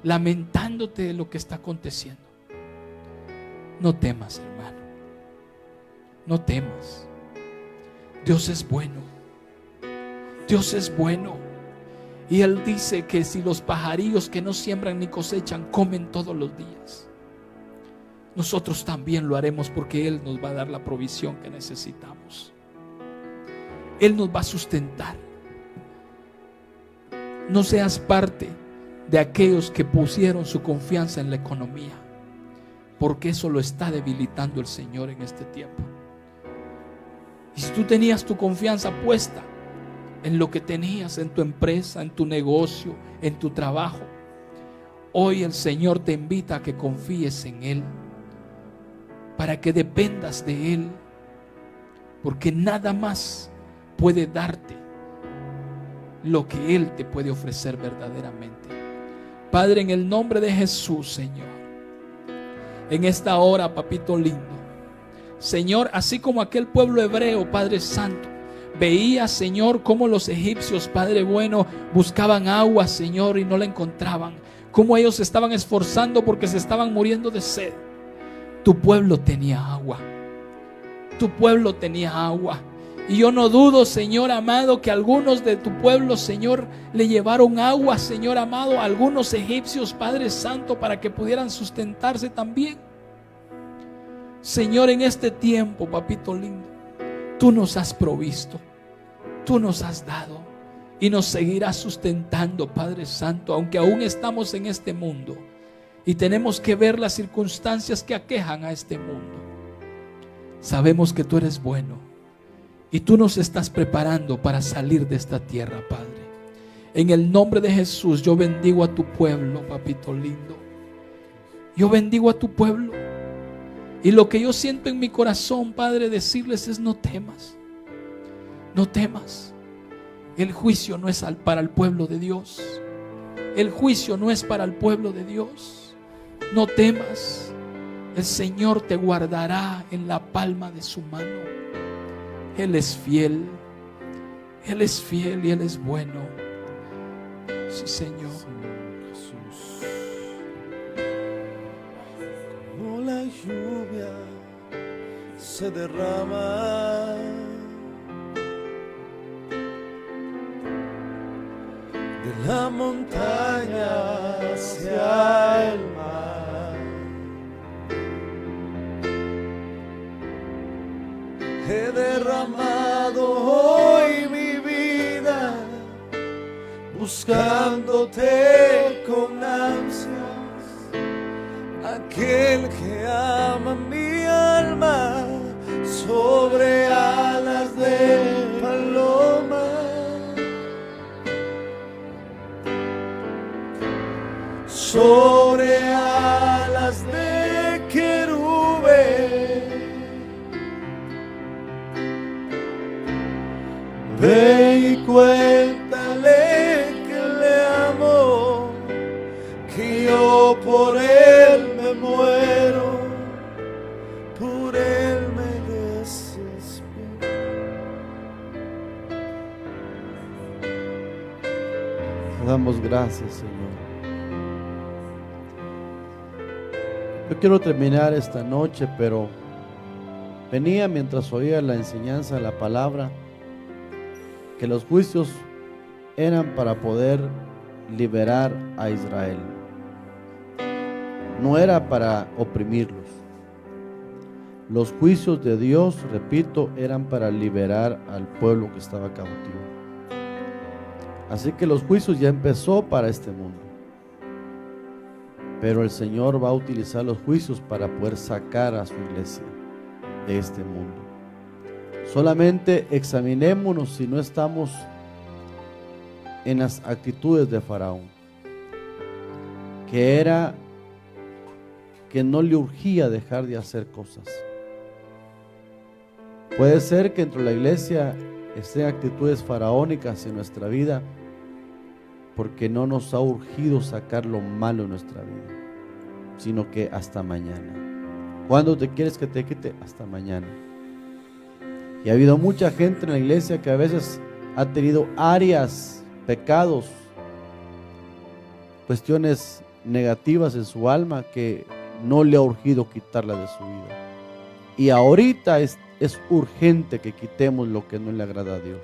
Speaker 2: lamentándote de lo que está aconteciendo. No temas, hermano. No temas. Dios es bueno. Dios es bueno. Y Él dice que si los pajarillos que no siembran ni cosechan comen todos los días, nosotros también lo haremos, porque Él nos va a dar la provisión que necesitamos. Él nos va a sustentar. No seas parte de aquellos que pusieron su confianza en la economía, porque eso lo está debilitando el Señor en este tiempo. Y si tú tenías tu confianza puesta en lo que tenías, en tu empresa, en tu negocio, en tu trabajo, hoy el Señor te invita a que confíes en Él, para que dependas de Él, porque nada más puede darte lo que Él te puede ofrecer verdaderamente. Padre, en el nombre de Jesús, Señor, en esta hora, papito lindo, Señor, así como aquel pueblo hebreo, Padre Santo, veía, Señor, cómo los egipcios, Padre bueno, buscaban agua, Señor, y no la encontraban, cómo ellos se estaban esforzando porque se estaban muriendo de sed. Tu pueblo tenía agua. Tu pueblo tenía agua. Y yo no dudo, Señor amado, que algunos de tu pueblo, Señor, le llevaron agua, Señor amado, a algunos egipcios, Padre Santo, para que pudieran sustentarse también. Señor, en este tiempo, papito lindo, tú nos has provisto, tú nos has dado y nos seguirás sustentando, Padre Santo, aunque aún estamos en este mundo y tenemos que ver las circunstancias que aquejan a este mundo. Sabemos que tú eres bueno y tú nos estás preparando para salir de esta tierra, Padre. En el nombre de Jesús, yo bendigo a tu pueblo, papito lindo. Yo bendigo a tu pueblo Y lo que yo siento en mi corazón, Padre, decirles es: no temas, no temas. El juicio no es para el pueblo de Dios. El juicio no es para el pueblo de Dios. No temas. El Señor te guardará en la palma de su mano. Él es fiel. Él es fiel y Él es bueno. Sí, Señor.
Speaker 3: Jesús. Como la lluvia se derrama de la montaña hacia el mar, he derramado hoy mi vida buscándote con ansias, aquel que ama mi alma sobre alas de paloma. Sobre alas de querube, ve y cuéntale que le amo, que yo por él me muero, por él me desespero.
Speaker 1: Te damos gracias, Señor. Yo quiero terminar esta noche, pero venía mientras oía la enseñanza de la palabra, que los juicios eran para poder liberar a Israel. No era para oprimirlos. Los juicios de Dios, repito, eran para liberar al pueblo que estaba cautivo. Así que los juicios ya empezó para este mundo. Pero el Señor va a utilizar los juicios para poder sacar a su iglesia de este mundo. Solamente examinémonos si no estamos en las actitudes de Faraón, que era que no le urgía dejar de hacer cosas. Puede ser que dentro de la iglesia estén actitudes faraónicas en nuestra vida, porque no nos ha urgido sacar lo malo en nuestra vida, sino que hasta mañana. ¿Cuándo te quieres que te quite? Hasta mañana. Y ha habido mucha gente en la iglesia que a veces ha tenido áreas, pecados, cuestiones negativas en su alma que no le ha urgido quitarla de su vida. Y ahorita es urgente que quitemos lo que no le agrada a Dios.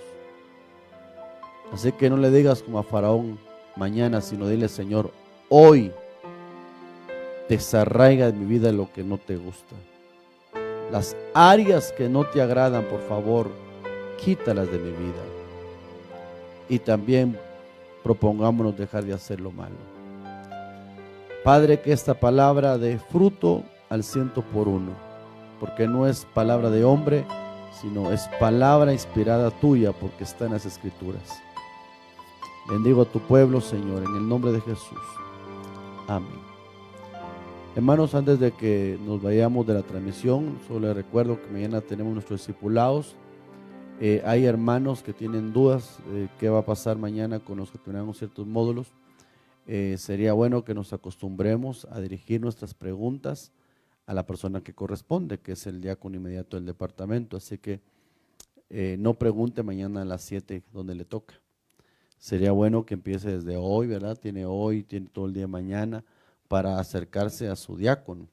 Speaker 1: Así que no le digas como a Faraón mañana, sino dile: Señor, hoy desarraiga de mi vida lo que no te gusta. Las áreas que no te agradan, por favor, quítalas de mi vida. Y también propongámonos dejar de hacer lo malo. Padre, que esta palabra dé fruto al 100 por 1, porque no es palabra de hombre, sino es palabra inspirada tuya, porque está en las Escrituras. Bendigo a tu pueblo, Señor, en el nombre de Jesús. Amén. Hermanos, antes de que nos vayamos de la transmisión, solo les recuerdo que mañana tenemos nuestros discipulados. Hay hermanos que tienen dudas de qué va a pasar mañana con los que tenemos ciertos módulos. Sería bueno que nos acostumbremos a dirigir nuestras preguntas a la persona que corresponde, que es el diácono inmediato del departamento. Así que no pregunte mañana a las 7 donde le toca. Sería bueno que empiece desde hoy, ¿verdad? Tiene todo el día de mañana para acercarse a su diácono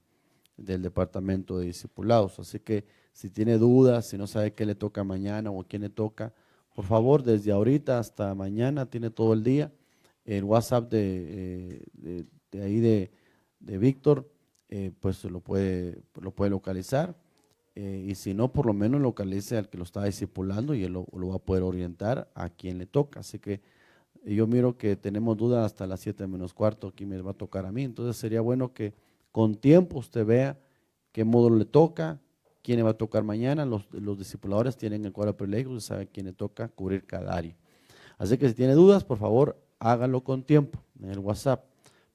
Speaker 1: del departamento de discipulados. Así que si tiene dudas, si no sabe qué le toca mañana o quién le toca, por favor, desde ahorita hasta mañana, tiene todo el día. El WhatsApp de Víctor, pues lo puede localizar. Y si no, por lo menos localice al que lo está discipulando y él lo va a poder orientar a quien le toca. Así que yo miro que tenemos dudas hasta las 7 menos cuarto, aquí me va a tocar a mí. Entonces sería bueno que con tiempo usted vea qué módulo le toca, quién le va a tocar mañana. Los discipuladores tienen el cuadro de privilegios, usted sabe quién le toca cubrir cada área. Así que si tiene dudas, por favor, hágalo con tiempo en el WhatsApp,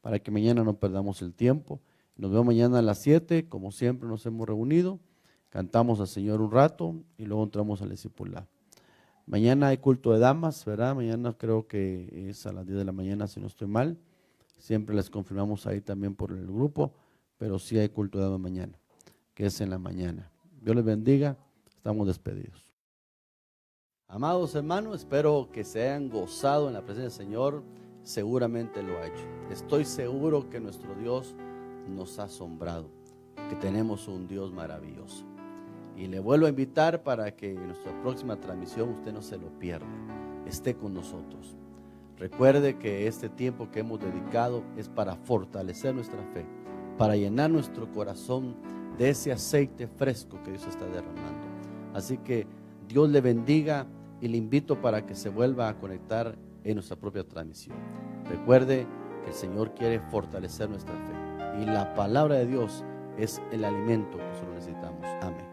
Speaker 1: para que mañana no perdamos el tiempo Nos vemos mañana a las 7, como siempre nos hemos reunido, cantamos al Señor un rato y luego entramos al discipulado. Mañana hay culto de damas, ¿verdad? Mañana creo que es a las 10 de la mañana, si no estoy mal. Siempre les confirmamos ahí también por el grupo, pero sí hay culto de damas mañana, que es en la mañana. Dios les bendiga, estamos despedidos. Amados hermanos, espero que se hayan gozado en la presencia del Señor. Seguramente lo ha hecho. Estoy seguro que nuestro Dios nos ha asombrado, que tenemos un Dios maravilloso. Y le vuelvo a invitar para que en nuestra próxima transmisión usted no se lo pierda, esté con nosotros. Recuerde que este tiempo que hemos dedicado es para fortalecer nuestra fe, para llenar nuestro corazón de ese aceite fresco que Dios está derramando. Así que Dios le bendiga y le invito para que se vuelva a conectar en nuestra propia transmisión. Recuerde que el Señor quiere fortalecer nuestra fe y la palabra de Dios es el alimento que nosotros necesitamos. Amén.